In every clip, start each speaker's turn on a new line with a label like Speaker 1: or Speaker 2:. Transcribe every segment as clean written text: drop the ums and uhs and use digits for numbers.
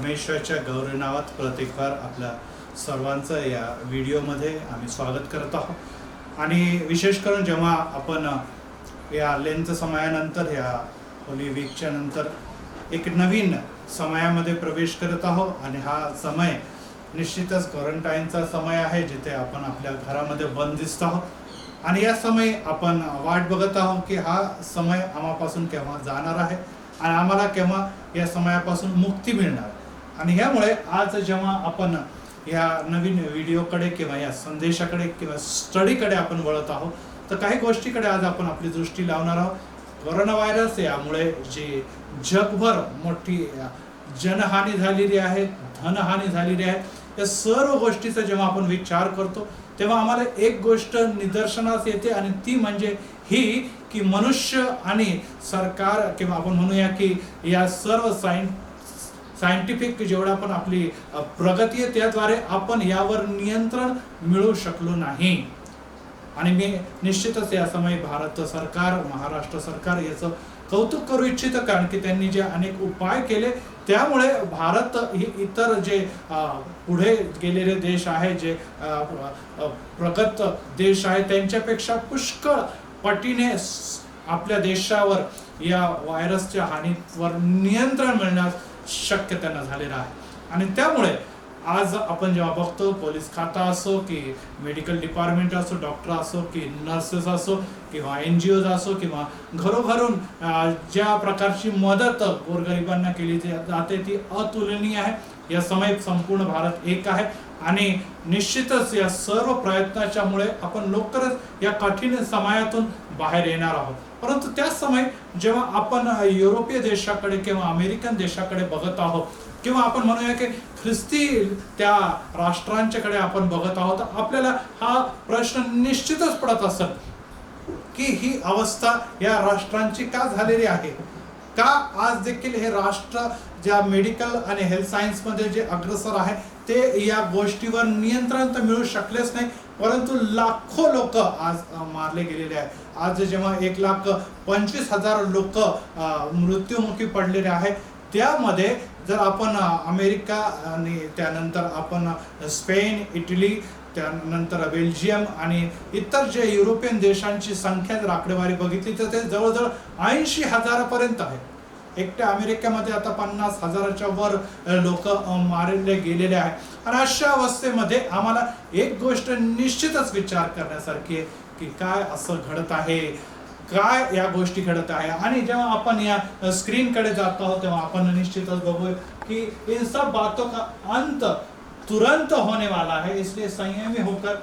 Speaker 1: परमेश्वराच्या गौरी नावात प्रत्येकवार आपल्या सर्वांचं या व्हिडिओमध्ये आम्ही स्वागत करत आहोत। आणि विशेष करून जेव्हा आपण या लेंथ समयानंतर या होली वीकच्या नंतर एक नवीन समयामध्ये प्रवेश करत आहोत आणि हा समय निश्चितच क्वारंटाईनचा समय आहे, जिथे आपण आपल्या घरामध्ये बंदिस्त आहोत आणि या समय आपण वाट बघत आहोत की हा समय आम्हापासून केव्हा जाणार आहे आणि आम्हाला केव्हा या समयापासून मुक्ती मिळणार। आणि ह्यामुळे आज जेव्हा आपण या नवीन व्हिडिओकडे किंवा या संदेशाकडे किंवा स्टडीकडे आपण वळत आहोत, तर काही गोष्टीकडे आज आपण आपली दृष्टी लावणार आहोत। कोरोना व्हायरस यामुळे जी जगभर मोठी जनहानी झालेली आहे, धनहानी झालेली आहे, या सर्व गोष्टीचा जेव्हा आपण विचार करतो तेव्हा आम्हाला एक गोष्ट निदर्शनास येते आणि ती म्हणजे ही की मनुष्य आणि सरकार किंवा आपण म्हणूया की या सर्व सायंटिफिक जेवढा पण आपली प्रगती आहे त्याद्वारे आपण यावर नियंत्रण मिळवू शकलो नाही। आणि मी निश्चितच या समय भारत सरकार, महाराष्ट्र सरकार याचं कौतुक करू इच्छित, कारण की त्यांनी जे अनेक उपाय केले त्यामुळे भारत ही इतर जे पुढे गेलेले देश आहे, जे प्रगत देश आहे त्यांच्यापेक्षा पुष्कळ पटीने आपल्या देशावर या व्हायरसच्या हानीवर नियंत्रण मिळण्यास शक्य त्यांना झालेलं आहे। आणि त्यामुळे आज आपण जेव्हा बघतो पोलीस खाता असो की मेडिकल डिपार्टमेंट असो, डॉक्टर असो की नर्सेस असो किंवा NGOज असो किंवा घरोघरून ज्या प्रकारची मदत गोरगरिबांना केली जाते ती अतुलनीय आहे। या समय संपूर्ण भारत एक आहे आणि निश्चितच या सर्व प्रयत्नाच्यामुळे आपण लवकरच या कठीण समयातून बाहेर येणार आहोत। परंतु त्याच समय जेव्हा आपण युरोपीय देशाकडे किंवा अमेरिकन देशाकडे बघत आहोत किंवा आपण म्हणूया की ख्रिस्ती त्या राष्ट्रांच्याकडे आपण बघत आहोत, आपल्याला हा प्रश्न निश्चितच पडत असेल की ही अवस्था या राष्ट्रांची का झालेली आहे, का आज देखील हे राष्ट्र ज्या मेडिकल आणि हेल्थ सायन्स मध्ये जे अग्रेसर आहे ते या गोष्टीवर नियंत्रण तर मिळू शकलेच नाही, परंतु लाखो लोक आज मारले गेलेले आहेत। आज जेव्हा 1,25,000 लोक मृत्युमुखी पडलेले आहेत, त्यामध्ये जर आपण अमेरिका आणि त्यानंतर आपण स्पेन, इटली, त्यानंतर बेल्जियम आणि इतर जे युरोपियन देशांची संख्या जर आकडेवारी बघितली तर ते जवळजवळ 80,000 पर्यंत आहे। एकट्या अमेरिकेमध्ये आता 50,000च्या वर लोक मारले गेलेले आहेत। आणि अशा अवस्थेमध्ये आम्हाला एक गोष्ट निश्चितच विचार करण्यासारखी आहे की काय असं घडत आहे, काय या गोष्टी घडत आहे। आणि जेव्हा आपण या स्क्रीनकडे जातो आहोत तेव्हा आपण निश्चितच बघूया की इन सब बातों का अंत तुरंत होने वाला है, इसलिए संयमी होकर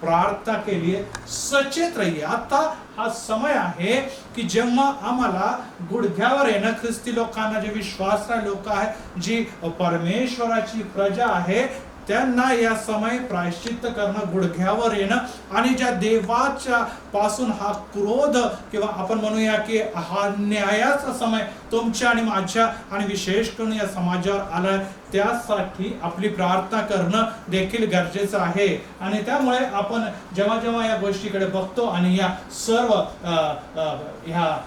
Speaker 1: प्रार्थना के लिए सचेत रहिए। आता हा समय आहे की जेव्हा आम्हाला गुडघ्यावर येणं, ख्रिस्ती लोकांना, जे विश्वासणारे लोक आहे, जी परमेश्वराची प्रजा आहे, त्यांना या समय प्रायश्चित्त करणं, गुडघ्यावर येणं आणि ज्या देवाच्या पासून हा क्रोध किंवा आपण म्हणूया की हा न्यायाचा समय तुमच्या आणि माझ्या आणि विशेष करून या समाजावर आलाय, त्यासाठी आपली प्रार्थना करणं देखील गरजेचं आहे। आणि त्यामुळे आपण जेव्हा जेव्हा या गोष्टीकडे बघतो आणि या सर्व ह्या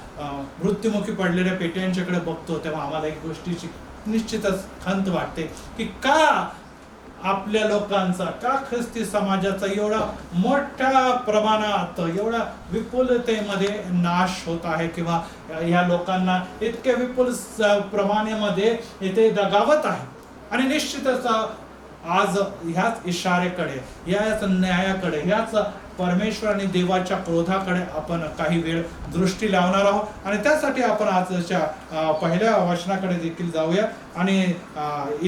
Speaker 1: मृत्युमुखी पडलेल्या पेट्यांच्याकडे बघतो तेव्हा आम्हाला एक गोष्टीची निश्चितच खंत वाटते की का आपल्या लोकांचा, का ख्रिस्ती समाजाचा एवढा मोठ्या प्रमाणात, एवढ्या विपुलतेमध्ये नाश होत आहे किंवा या लोकांना इतके विपुल प्रमाणामध्ये इथे दगावत आहे। आणि निश्चितच आज ह्याच इशारेकडे, याच न्यायाकडे, ह्याच परमेश्वर आणि देवाच्या क्रोधाकडे आपण काही वेळ दृष्टी लावणार आहोत। आणि त्यासाठी आपण आजच्या पहिल्या वचनाकडे देखील जाऊया आणि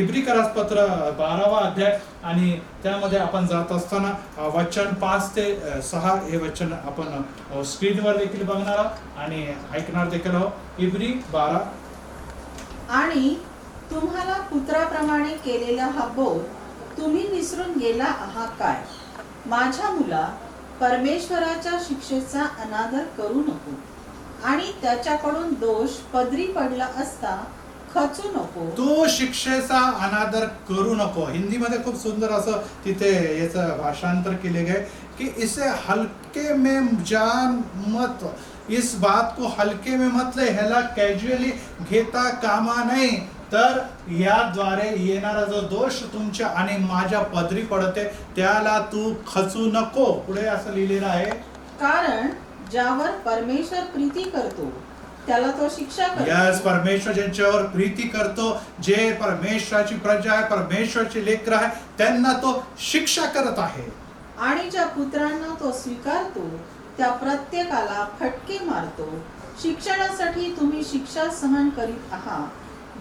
Speaker 1: इब्रिकरास पत्र 12वा अध्याय आणि त्यामध्ये आपण जात असताना वचन 5 ते 6 हे वचन आपण स्क्रीनवर देखील बघणार आहोत आणि ऐकणार देखील आहोत। इब्री 12।
Speaker 2: आणि तुम्हाला पुत्राप्रमाणे केलेला हा बोध तुम्ही विसरून गेला आहात काय? माझ्या मुला, परमेश्वराच्या शिक्षेचा अनादर करू नको आणि त्याच्याकडून दोष पदरी पडला असता खचू नको।
Speaker 1: तो शिक्षेचा अनादर करू नको। हिंदी मध्ये खूप सुंदर असं तिथे याचं भाषांतर केले गए कि इसे हल्के में जान मत, इस बात को हल्के में मत ले, ह्याला कॅज्युअली घेता कामा नाही तर याद्वारे येणारा जो दोष तुमच्या आणि माझ्या पदरी पडते त्याला तू खचू नको. पुढे असं लिहिलेलं आहे,
Speaker 2: कारण ज्यावर परमेश्वर प्रीती करतो त्याला तो शिक्षा करतो.
Speaker 1: यस, परमेश्वर ज्यांच्यावर प्रीती करतो, जे परमेश्वराची प्रजा आहे, परमेश्वराची लेकरं आहे, त्यांना तो शिक्षा करत आहे.
Speaker 2: आणि ज्या पुत्रांना तो स्वीकारतो त्या प्रत्येकाला फटके मारतो. शिक्षणासाठी तुम्ही शिक्षा सहन करीत आहात.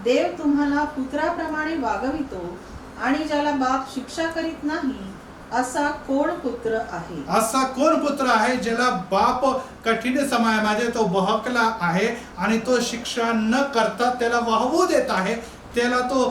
Speaker 2: देव तुम्हाला पुत्राप्रमाणे वागवितो आणि ज्याला बाप शिक्षा करीत नाही असा कोण पुत्र आहे?
Speaker 1: असा कोण पुत्र आहे ज्याला बाप कठीण समयामध्ये तो बहकला आहे आणि तो शिक्षा न करता त्याला वाहवू देत आहे, त्याला तो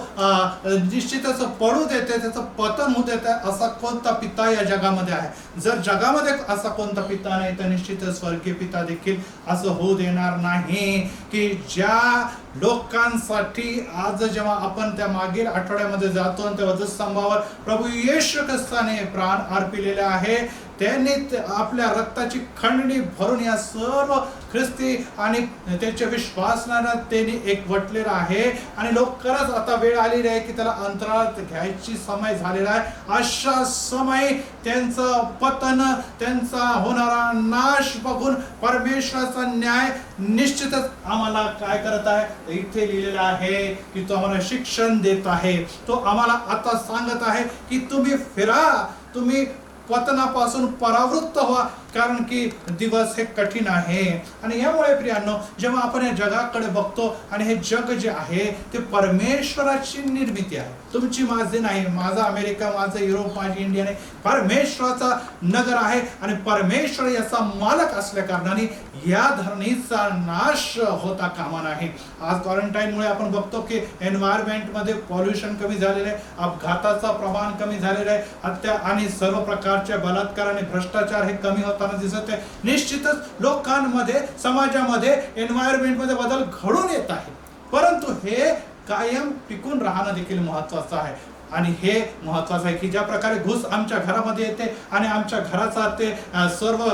Speaker 1: निश्चितच पडू देते, त्याचं पतन होऊ देते. असा कोणता पिता या जगामध्ये आहे? जर जगामध्ये असा कोणता पिता नाही तर निश्चितच स्वर्गीय पिता देखील असं होऊ देणार नाही की ज्या लोकांसाठी आज जेव्हा आपण त्या मागील आठवड्यामध्ये जातो तेव्हा ध्वजस्तंभावर प्रभू येशू ख्रिस्ताने प्राण अर्पिलेले आहे, त्यांनी आपल्या रक्ताची खंडणी भरून या सर्व ख्रिस्ती आणि त्याच्या विश्वासाला त्यांनी एक वटलेला आहे. आणि लवकरच आता वेळ आलेली आहे की त्याला अंतराळात घ्यायची समय झालेला आहे. अशा समय त्यांचं पतन, त्यांचा होणारा नाश बघून परमेश्वराचा न्याय निश्चितच आम्हाला काय करत आहे? इथे लिहिलेला आहे की तो आम्हाला शिक्षण देत आहे. तो आम्हाला आता सांगत आहे की तुम्ही फिरा, तुम्ही पतनापासून परावृत्त व्हा, कारण की दिवस हे कठीण आहे. आणि यामुळे प्रियांनो, जेव्हा आपण या जगाकडे बघतो आणि हे जग जे आहे ते परमेश्वराची निर्मिती आहे, तुमची माझी नाही, माझा अमेरिका, माझा युरोप, माझी इंडिया नाही, परमेश्वराचा नगर आहे आणि परमेश्वर याचा मालक असल्या कारणाने या धरणीचा नाश होता कामा नाही. आज क्वारंटाईनमुळे आपण बघतो की एन्व्हायरमेंटमध्ये पॉल्युशन कमी झालेलं आहे, अपघाताचं प्रमाण कमी झालेलं आहे, हत्या आणि सर्व प्रकारच्या बलात्कार आणि भ्रष्टाचार हे कमी होताना दिसत आहे. निश्चितच लोकांमध्ये, समाजामध्ये, एन्व्हायरमेंटमध्ये बदल घडून येत आहे, परंतु हे कायम टिकून राहणं देखील महत्वाचं आहे. आणि हे महत्वाचं आहे की ज्या प्रकारे घुस आमच्या घरामध्ये येते आणि आमच्या घराचा ते सर्व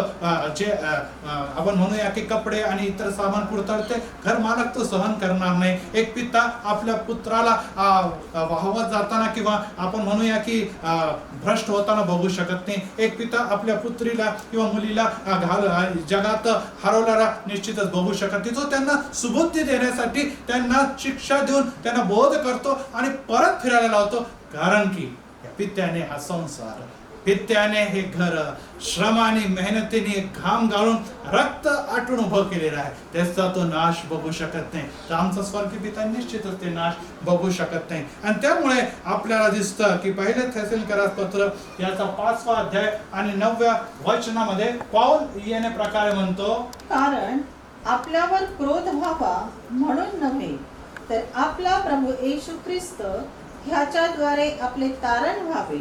Speaker 1: जे आपण म्हणूया की कपडे आणि इतर सामान कुरतडते, घर मालक तो सहन करणार नाही. एक पिता आपल्या पुत्राला वाहवत जाताना किंवा आपण म्हणूया की भ्रष्ट होताना बघू शकत नाही. एक पिता आपल्या पुत्रीला किंवा मुलीला जगात हरवल्याला निश्चितच बघू शकत नाही. तो त्यांना सुबुद्धी देण्यासाठी त्यांना शिक्षा देऊन त्यांना बोध करतो आणि परत फिरायला लावतो, कारण की पित्याने हा संसार, पित्याने हे घर श्रमाने, मेहनतीने, घाम गाळून, रक्त आटून उभं केलेलं आहे, त्याचा तो नाश बघू शकत नाही. तर आमचा स्वर्गीय पिता निश्चितच ते नाश बघू शकत नाही. आणि त्यामुळे आपल्याला दिसतं की पहिले थेसलोनिकरास पत्र याचा 5वा अध्याय आणि 9व्या वचनामध्ये पाऊल याने प्रकारे म्हणतो,
Speaker 2: कारण आपल्यावर क्रोध व्हावा म्हणून नव्हे, तर आपला प्रभू येशू ख्रिस्त ह्याच्याद्वारे आपले तारण व्हावे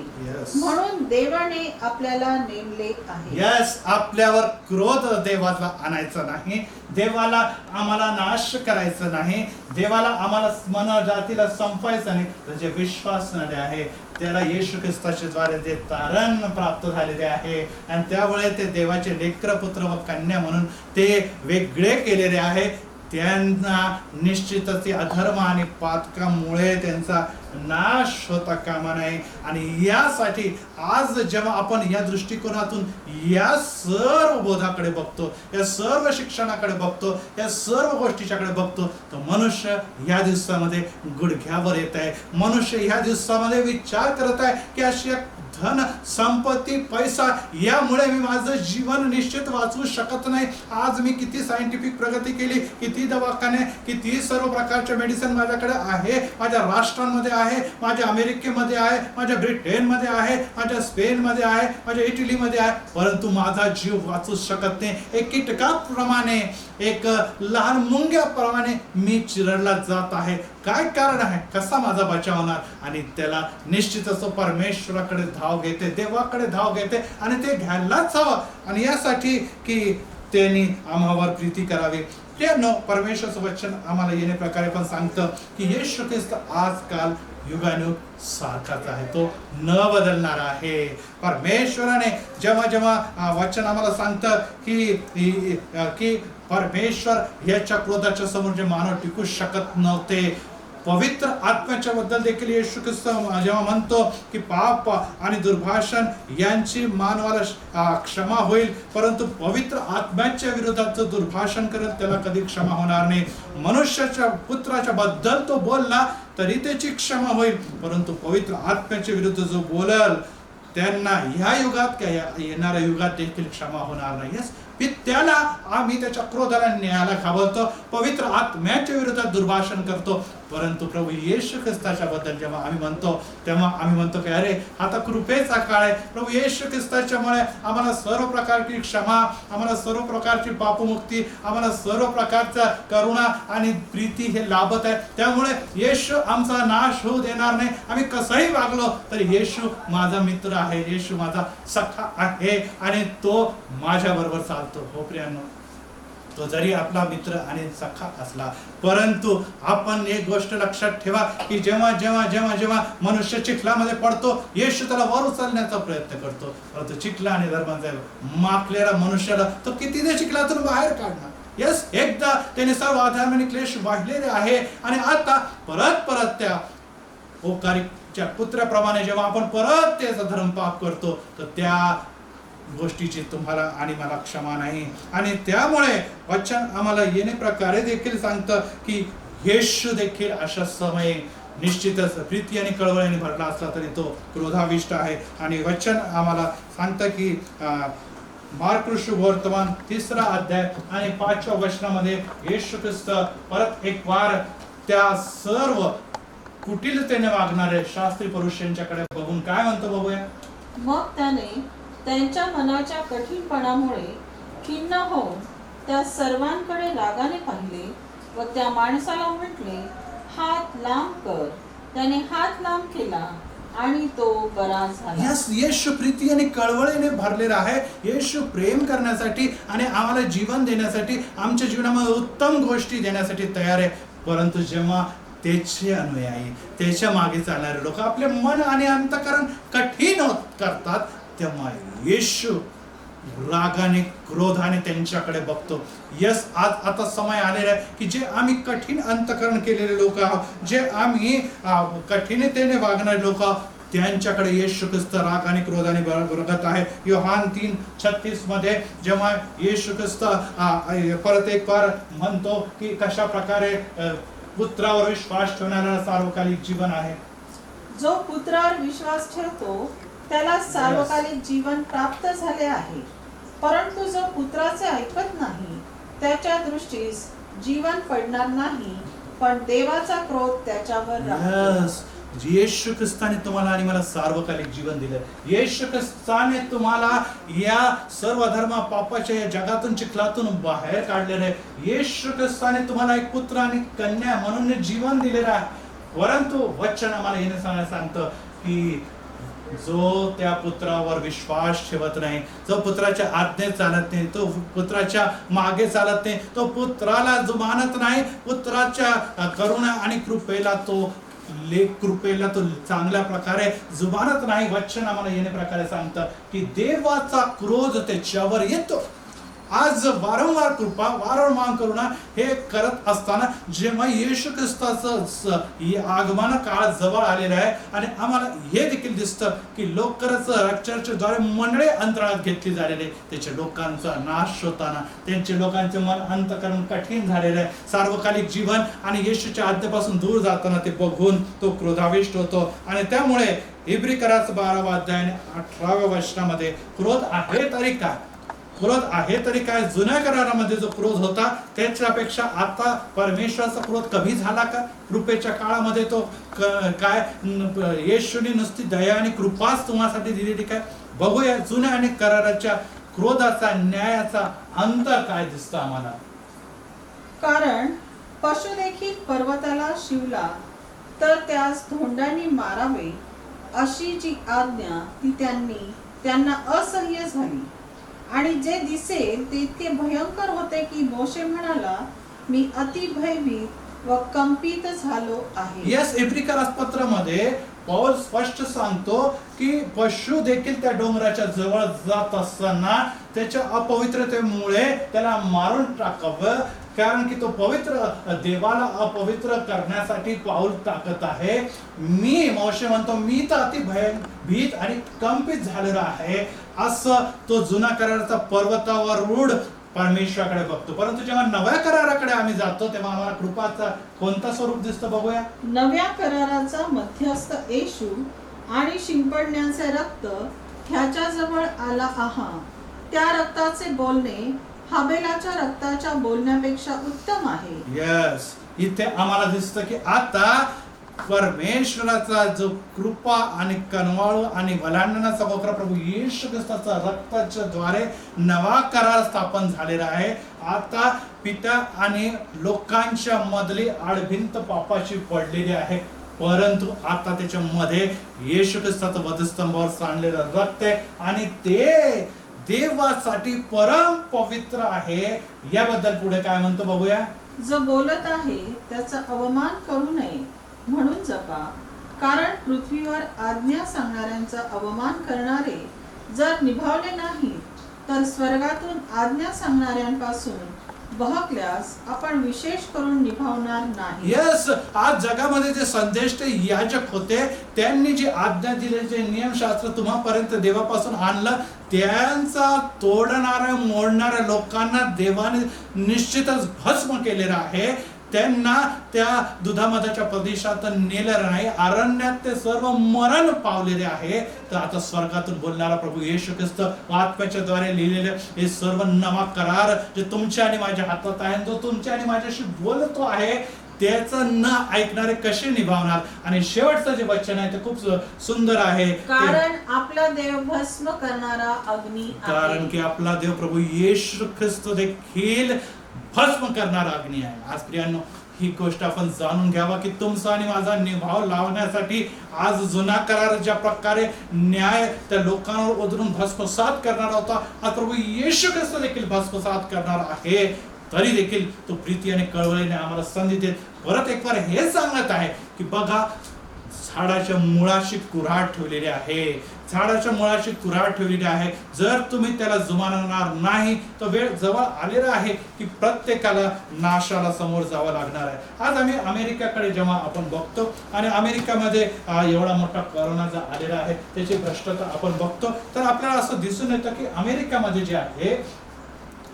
Speaker 2: म्हणून देवाने आपल्याला नेमले आहे.
Speaker 1: यस, आपल्यावर क्रोध देवाला आणायचा नाही, देवाला आम्हाला नाश करायचं नाही, देवाला आम्हाला मन जातीला संपवायचं नाही. तर जे विश्वासणारे आहे त्याला येशू ख्रिस्ताच्या द्वारे जे तारण प्राप्त झालेले आहे आणि त्यामुळे ते देवाचे लेकर, पुत्र व कन्या म्हणून ते वेगळे केलेले आहे, त्यांना निश्चितच अधर्म आणि पातकामुळे त्यांचा नाश होता कामा नये. आणि यासाठी आज जेव्हा आपण या दृष्टिकोनातून या सर्व बोधाकडे बघतो, या सर्व शिक्षणाकडे बघतो, या सर्व गोष्टीच्याकडे बघतो, तर मनुष्य या दिवसामध्ये गुडघ्यावर येत आहे. मनुष्य या दिवसामध्ये विचार करत आहे की अशी धन, संपत्ती, पैसा यामुळे मी माझं जीवन निश्चित वाचवू शकत नाही. आज मी किती सायंटिफिक प्रगती केली, किती दवाखाने, किती सर्व प्रकारचे मेडिसिन माझ्याकडे आहे, माझ्या राष्ट्रांमध्ये आहे, माझ्या अमेरिकेमध्ये आहे, माझ्या ब्रिटनमध्ये आहे, माझ्या स्पेनमध्ये आहे, माझ्या इटलीमध्ये आहे, परंतु माझा जीव वाचू शकत नाही. एक कीटकाप्रमाणे, एक लहान मुंग्याप्रमाणे मी चिरडला जात आहे. काय कारण आहे? कसा माझा बचाव होणार? आणि त्याला निश्चितच परमेश्वराकडे धाव घेते, देवाकडे धाव घेते आणि ते घ्यायलाच हवं. आणि यासाठी की त्यांनी आम्हावर प्रीती करावी. परमेश्वराचं वचन आम्हाला येणे प्रकारे पण सांगतं की येशू ख्रिस्त आजकाल युगानुयुग सारखाच आहे, तो न बदलणारा आहे. परमेश्वराने जेव्हा जेव्हा वचन आम्हाला सांगतं की परमेश्वर याच्या क्रोधाच्या समोर जे मानव टिकू शकत नव्हते, पवित्र आत्म्याच्या बद्दल देखील येशू ख्रिस्त जेव्हा म्हणतो की पाप आणि दुर्भाषण यांची मानवाला क्षमा होईल, परंतु पवित्र आत्म्याच्या विरोधात जो दुर्भाषण करेल त्याला कधी क्षमा होणार नाही. मनुष्याच्या पुत्राच्या बद्दल तो बोलला तरी त्याची क्षमा होईल, परंतु पवित्र आत्म्याच्या विरुद्ध जो बोलल त्यांना ह्या युगात किंवा येणाऱ्या युगात देखील क्षमा होणार नाही. त्याला आम्ही त्याच्या क्रोधाला न्यायाला घाबरतो, पवित्र आत्म्याच्या विरोधात दुर्भाषण करतो. परंतु प्रभू येशू ख्रिस्ताच्या बद्दल जेव्हा आम्ही म्हणतो तेव्हा आम्ही म्हणतो की अरे आता कृपेचा काळ आहे. प्रभू येशू ख्रिस्ताच्यामुळे आम्हाला सर्व प्रकारची क्षमा, आम्हाला सर्व प्रकारची पापमुक्ती, आम्हाला सर्व प्रकारचा करुणा आणि प्रीती हे लाभत आहे. त्यामुळे येशू आमचा नाश होऊ देणार नाही. आम्ही कसंही वागलो तरी येशू माझा मित्र आहे, येशू माझा सखा आहे आणि तो माझ्या बरोबर चालतो. हो प्रियांनो, तो जरी आपला मित्र आणि सखा असला, परंतु आपण एक गोष्ट लक्षात ठेवा की जेव्हा जेव्हा जेव्हा जेव्हा मनुष्य चिखलामध्ये पडतो, येशू त्याला वर उचलण्याचा प्रयत्न करतो, परंतु चिखला आणि धर्माचा माखलेला मनुष्याला तो किती चिखलातून बाहेर काढणार. यस, एकदा त्याने सर्व अधर्म क्लेश वाढलेले आहे आणि आता परत परत त्या ओकारीच्या पुत्राप्रमाणे जेव्हा आपण परत त्याचा धर्म पाप करतो तर त्या गोष्टीची तुम्हाला आणि मला क्षमा नाही. आणि त्यामुळे वचन आम्हाला येणे प्रकारे देखील सांगतं की येशू देखील अशा समये निश्चितच प्रीती आणि कळवळीने भरला असला तरी तो क्रोधाविष्ट आहे. आणि वचन आम्हाला सांगतं की मार्क वर्तमान 3 अध्याय आणि 5व्या वचनामध्ये येशू ख्रिस्त परत एक वार त्या सर्व कुटिलतेने वागणारे शास्त्री पुरुषांच्याकडे बघून काय म्हणतो बघूया.
Speaker 2: मग त्याने त्यांच्या मनाच्या कठीणपणामुळे खिन्न होऊन त्या सर्वांकडे रागाने पाहिले व त्या माणसाला म्हटले, हात लांब कर. त्याने हात लांब केला आणि तो बरा झाला.
Speaker 1: येशू प्रीती आणि कळवळीने भरलेला आहे. येशू प्रेम करण्यासाठी आणि आम्हाला जीवन देण्यासाठी, आमच्या जीवनामध्ये उत्तम गोष्टी देण्यासाठी तयार आहे. परंतु जेव्हा त्याचे अनुयायी, त्याच्या मागे चालणारे लोक आपले मन आणि अंतःकरण कठीण करतात तेव्हा येशू रागाने क्रोधाने त्यांच्याकडे बघतो. यस, आज आता समय आलेला आहे की जे आम्ही कठीण अंतःकरण केलेले लोक आहोत, जे आम्ही कठीणतेने वागणारे लोक आहोत, त्यांच्याकडे येशू ख्रिस्त रागाने क्रोधाने बघत आहे. योहान 3:36 मध्ये जेव्हा येशू ख्रिस्त परत एक बार म्हणतो की कशा प्रकारे पुत्रावर विश्वास ठेवणारा सार्वकालिक जीवन आहे.
Speaker 2: जो पुत्रावर विश्वास ठेवतो त्याला सार्वकालिक जीवन प्राप्त झाले आहे, परंतु जो पुत्राचे ऐकत नाही त्याच्या दृष्टीस जीवन पडणार नाही, पण देवाचा क्रोध त्याच्यावर राहतो.
Speaker 1: येशू ख्रिस्ताने तुम्हाला आणि मला सार्वकालिक जीवन दिलं. येशू ख्रिस्ताने तुम्हाला या सर्व धर्म पापाच्या या जगातून चिखलातून बाहेर काढलेलं आहे. येशू ख्रिस्ताने तुम्हाला एक पुत्र आणि कन्या म्हणून जीवन दिलेलं आहे. परंतु वचन आम्हाला येणे सांगतं की जो त्या पुत्रावर विश्वास ठेवत नाही, जो पुत्राच्या आज्ञेत चालत नाही, तो पुत्राच्या मागे चालत नाही, तो पुत्राला जो मानत नाही, पुत्राच्या करुणा आणि कृपेला तो चांगल्या प्रकारे जुमानत नाही. वचन आम्हाला येणे प्रकारे सांगतं की देवाचा क्रोध त्याच्यावर येतो. आज वारंवार कृपा, वारंवार करुणा हे करत असताना जेव्हा येशू ख्रिस्ताचं आगमन काळ जवळ आलेला आहे आणि आम्हाला हे देखील दिसतं की लवकरच चर्चद्वारे मंडळी अंतराळात घेतली झालेली, त्याच्या लोकांचा नाश होताना, त्यांचे लोकांचे मन अंतःकरण कठीण झालेलं आहे. सार्वकालिक जीवन आणि येशूच्या आज्ञेपासून दूर जाताना ते बघून तो क्रोधाविष्ट होतो. आणि त्यामुळे इब्रिकराचं 12 अध्याय 18व्या वचनामध्ये क्रोध आहे तरी काय, क्रोध आहे तरी काय. जुन्या करारामध्ये जो क्रोध होता त्याच्यापेक्षा आता परमेश्वराचा क्रोध कमी झाला का? कृपेच्या काळामध्ये तो काय येशूने नुसती दया आणि कृपाच तुम्हासाठी दिलेली काय? बघूया जुन्या आणि कराराच्या क्रोधाचा, न्यायाचा अंतर काय दिसतं आम्हाला.
Speaker 2: कारण पशु देखील पर्वताला शिवला तर त्यास धोंडाने मारावे अशी जी आज्ञा ती त्यांना असह्य झाली. आणि जे दिसेल ते इतके भयंकर होते की मोशे म्हणाला, मी अति भयभीत व कंपित झालो आहे.
Speaker 1: यस, इब्रिकरास पत्रामध्ये पौल स्पष्ट सांगतो की पशु देखील त्या डोंगराच्या जवळ जात असताना त्याच्या अपवित्रतेमुळे त्याला मारून टाकावं कारण की तो पवित्र देवाला अपवित्र करण्यासाठी पाऊल टाकत आहे. मोशे म्हणतो मी तर अति भीत आणि कंपित झालेला आहे, असं तो जुना कराराचा पर्वतावर रूढ परमेश्वराकडे बघतो. परंतु जेव्हा नव्या कराराकडे आम्ही जातो तेव्हा आम्हाला कृपाचा कोणता स्वरूप दिसतं बघूया.
Speaker 2: नव्या कराराचा मध्यस्थ येशू आणि शिंपडण्याचे रक्त ह्याच्या जवळ आला आहात. त्या रक्ताचे बोलणे हाबेलाच्या रक्ताच्या बोलण्यापेक्षा उत्तम आहे.
Speaker 1: यस, इथे आम्हाला दिसतं की आता परमेश्वराचा जो कृपा आणि कनवाळू आणि वलांडण्याचा वक्र प्रभू येशू ख्रिस्ताच्या रक्ताच्या द्वारे नवा करार स्थापन झालेला आहे. आता पिता आणि लोकांच्या मधली आडभिंत पापाची पडलेली आहे, परंतु आता त्याच्यामध्ये येशू ख्रिस्ताचं वधस्तंभावर सांडलेलं रक्त आहे आणि ते देवासाठी परम पवित्र आहे. याबद्दल पुढे काय म्हणतो बघूया.
Speaker 2: जो बोलत आहे त्याचा अवमान करू नये म्हणून जपा, कारण पृथ्वीवर आज्ञा सांगणाऱ्यांचा अवमान करणारे जर निभावले नाही तर स्वर्गातून आज्ञा सांगणाऱ्यांपासून बहकल्यास आपण विशेष करून निभावणार नाही.
Speaker 1: यस, आज जगामध्ये जे संदेश याजक होते त्यांनी जी आज्ञा दिली, जे नियमशास्त्र तुम्हापर्यंत देवापासून आणलं, त्यांचा तोडणाऱ्या मोडणाऱ्या लोकांना देवाने निश्चितच भस्म केलेला आहे. त्यांना त्या दुधामधाच्या प्रदेशात नेलेलं नाही, अरण्यात ते सर्व मरण पावलेले आहे. तर आता स्वर्गातून बोलणारा प्रभू येशू ख्रिस्त आत्म्याच्या द्वारे लिहिलेले हे सर्व नवा करार जे तुमच्या आणि माझ्या हातात आहे, जो तुमच्या आणि माझ्याशी बोलतो आहे, त्याचं न ऐकणारे कसे निभावणार. आणि शेवटचं जे वचन आहे ते खूप सुंदर आहे.
Speaker 2: कारण आपला देव भस्म करणारा अग्नी आहे.
Speaker 1: कारण की आपला देव प्रभू येशू ख्रिस्त देखील भस्म करणारा अग्नी आहे. आज प्रियांनो, ही गोष्ट आपण जाणून घ्यावा की तुमचा आणि माझा निभाव लावण्यासाठी आज जुना करार ज्या प्रकारे न्याय त्या लोकांवर ओढून भस्मसात करणारा होता, आज प्रभू येशू ख्रिस्त देखील भस्मसात करणार आहे. तरी देखील तो प्रीती आणि कळवळीने आम्हाला संधी देत परत एक बार हे सांगत आहे की बघा, झाडाच्या मुळाशी कुऱ्हाड ठेवलेली आहे, झाडाच्या मुळाशी कुऱ्हाड ठेवलेली आहे. जर तुम्ही त्याला जुमानणार नाही तर वेळ जवळ आलेला आहे की प्रत्येकाला नाशाला समोर जावं लागणार आहे. आज आम्ही अमेरिकेकडे जेव्हा आपण बघतो आणि अमेरिकेमध्ये एवढा मोठा कोरोना जो आलेला आहे, त्याची भ्रष्टता आपण बघतो, तर आपल्याला असं दिसून येतं की अमेरिकेमध्ये जे आहे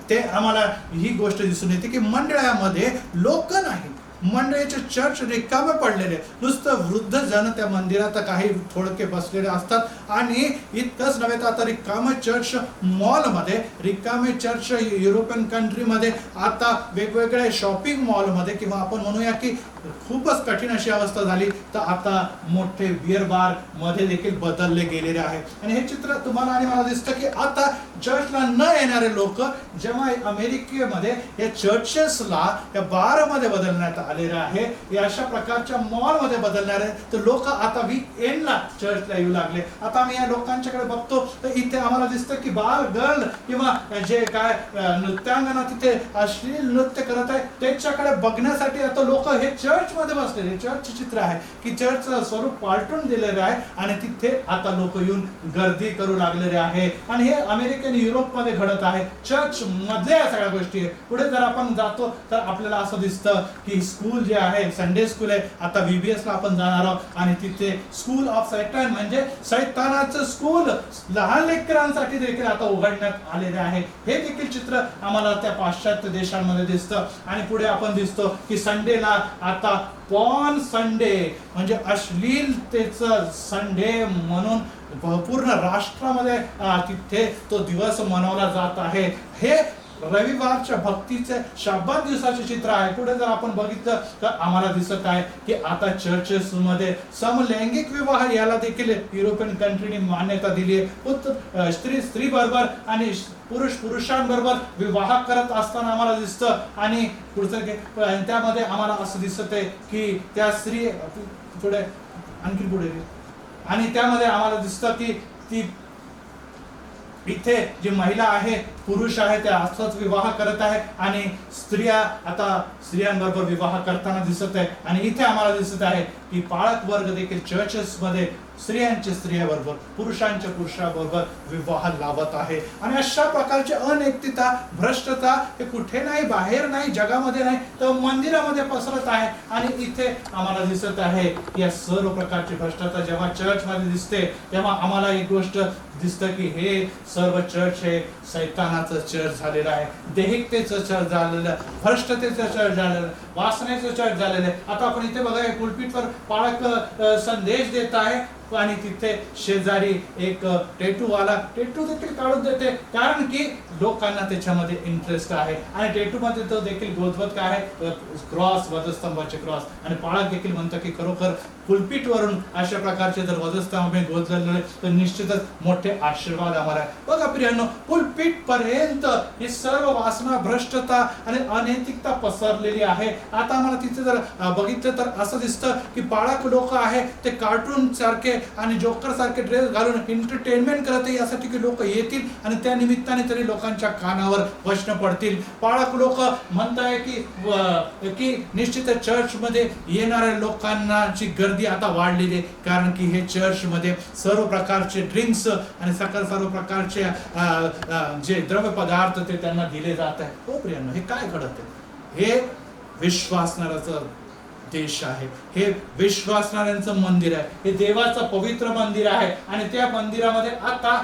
Speaker 1: ते आम्हाला ही गोष्ट दिसून येते की मंडळामध्ये लोक नाही, मंडळीचे चर्च रिकामे पडलेले, नुसतं वृद्ध जण त्या मंदिरात काही थोडके बसलेले असतात. आणि इतकंच नव्हे तर आता रिकामे चर्च मॉलमध्ये, रिकामे चर्च युरोपियन कंट्रीमध्ये, आता वेगवेगळ्या शॉपिंग मॉलमध्ये, किंवा आपण म्हणूया की खूपच कठीण अशी अवस्था झाली तर आता मोठे बिअर बार मध्ये देखील बदलले गेलेले आहे. आणि हे चित्र तुम्हाला आणि मला दिसतं की आता चर्चला न येणारे लोक जेव्हा अमेरिकेमध्ये या चर्चेसला या बारमध्ये बदलण्यात आलेले आहे, या अशा प्रकारच्या मॉलमध्ये बदलणारे, तर लोक आता वीकेंडला चर्चला येऊ लागले. आता आम्ही या लोकांच्याकडे बघतो तर इथे आम्हाला दिसतं की बार गर्ल किंवा जे काय नृत्यांगना तिथे अश्लील नृत्य करत आहे त्याच्याकडे बघण्यासाठी आता लोक हे चर्च मध्ये बसलेले. चर्च चित्र आहे की चर्चचं स्वरूप पालटून दिलेलं आहे आणि तिथे आता लोक येऊन गर्दी करू लागलेले आहे. आणि हे अमेरिकन युरोप मध्ये घडत आहे, चर्च मधल्या या सगळ्या गोष्टी. पुढे जर आपण जातो तर आपल्याला असं दिसतं की स्कूल जे आहे, संडे स्कूल आहे, आता VBS ला आपण जाणार आहोत आणि तिथे स्कूल ऑफ सैतान म्हणजे सैतानाचं स्कूल लहान लेकरांसाठी देखील आता उघडण्यात आलेले आहे. हे देखील चित्र आम्हाला त्या पाश्चात्य देशांमध्ये दिसतं. आणि पुढे आपण दिसतो की संडेला आता पॉर्न संडे म्हणजे अश्लीलतेचं संडे म्हणून पूर्ण राष्ट्रामध्ये तिथे तो दिवस मनवला जात आहे. हे रविवारच्या भक्तीचे शब्दात दिवसाचे चित्र आहे. पुढे जर आपण बघितलं तर आम्हाला दिसत आहे की आता चर्चेस मध्ये समलैंगिक विवाह याला देखील युरोपियन कंट्रीने मान्यता दिली आहे. स्त्री बरोबर आणि पुरुष पुरुषांबरोबर विवाह करत असताना आम्हाला दिसतं. आणि पुढचं त्यामध्ये आम्हाला असं दिसत आहे की त्या स्त्री पुढे आणखी पुढे आणि त्यामध्ये आम्हाला दिसतं की ती इथे जी महिला आहे, पुरुष आहे, ते असंच विवाह करत आहे आणि स्त्रिया आता स्त्रियांबरोबर विवाह करताना दिसत आहे. आणि इथे आम्हाला दिसत आहे की पाळक वर्ग देखील चर्चेस मध्ये स्त्रियांचे स्त्रियाबरोबर, पुरुषांच्या पुरुषाबरोबर विवाह लावत आहे. आणि अशा प्रकारची अनैतिकता, भ्रष्टता हे कुठे नाही, बाहेर नाही, जगामध्ये नाही, तर मंदिरामध्ये पसरत आहे. आणि इथे आम्हाला दिसत आहे या सर्व प्रकारची भ्रष्टता जेव्हा चर्चमध्ये दिसते तेव्हा आम्हाला एक गोष्ट दिसतं की हे सर्व चर्च हे सैतानाचं चर्च झालेलं आहे, देहिकतेचं चर्च झालेलं, भ्रष्टतेचं चर्च झालेलं, वासनेचं चर्च झालेलं आहे. आता आपण इथे बघा पुलपीटवर पाळक संदेश देत आहे आणि तिथे शेजारी एक टेटूवाला टेटू देखील काढून देते, कारण की लोकांना त्याच्यामध्ये इंटरेस्ट आहे. आणि टेटू मध्ये तो देखील गोधवत काय आहे, क्रॉस, वधस्तंभाचे क्रॉस. आणि पाळक देखील म्हणतं की खरोखर पुलपीट वरून अशा प्रकारचे जर वधस्तंभ गोधलेले तर निश्चितच मोठे आशीर्वाद आम्हाला आहे. बघा प्रियांनो, पुलपीट पर्यंत ही सर्व वासना, भ्रष्टता आणि अनैतिकता पसरलेली आहे. आता आम्हाला तिथे जर बघितलं तर असं दिसतं की पाळक लोक आहे ते कार्टून सारखे आणि जोकर सारखे ड्रेस घालून एंटरटेनमेंट करत आहे, यासाठी की लोक येतील आणि त्या निमित्ताने तरी लोकांच्या कानावर वचन पडतील. पाळक लोक म्हणताय की निश्चित चर्च मध्ये येणाऱ्या लोकांची गर्दी आता वाढलेली आहे, कारण की हे चर्च मध्ये सर्व प्रकारचे ड्रिंक्स आणि सर्व प्रकारचे जे द्रव्य पदार्थ ते त्यांना दिले जात आहे. हो प्रियांनो, हे काय घडत आहे? हे विश्वासणाऱ्याचं देश आहे, हे विश्वासणाऱ्यांचं मंदिर आहे, हे देवाचं पवित्र मंदिर आहे. आणि त्या मंदिरामध्ये आता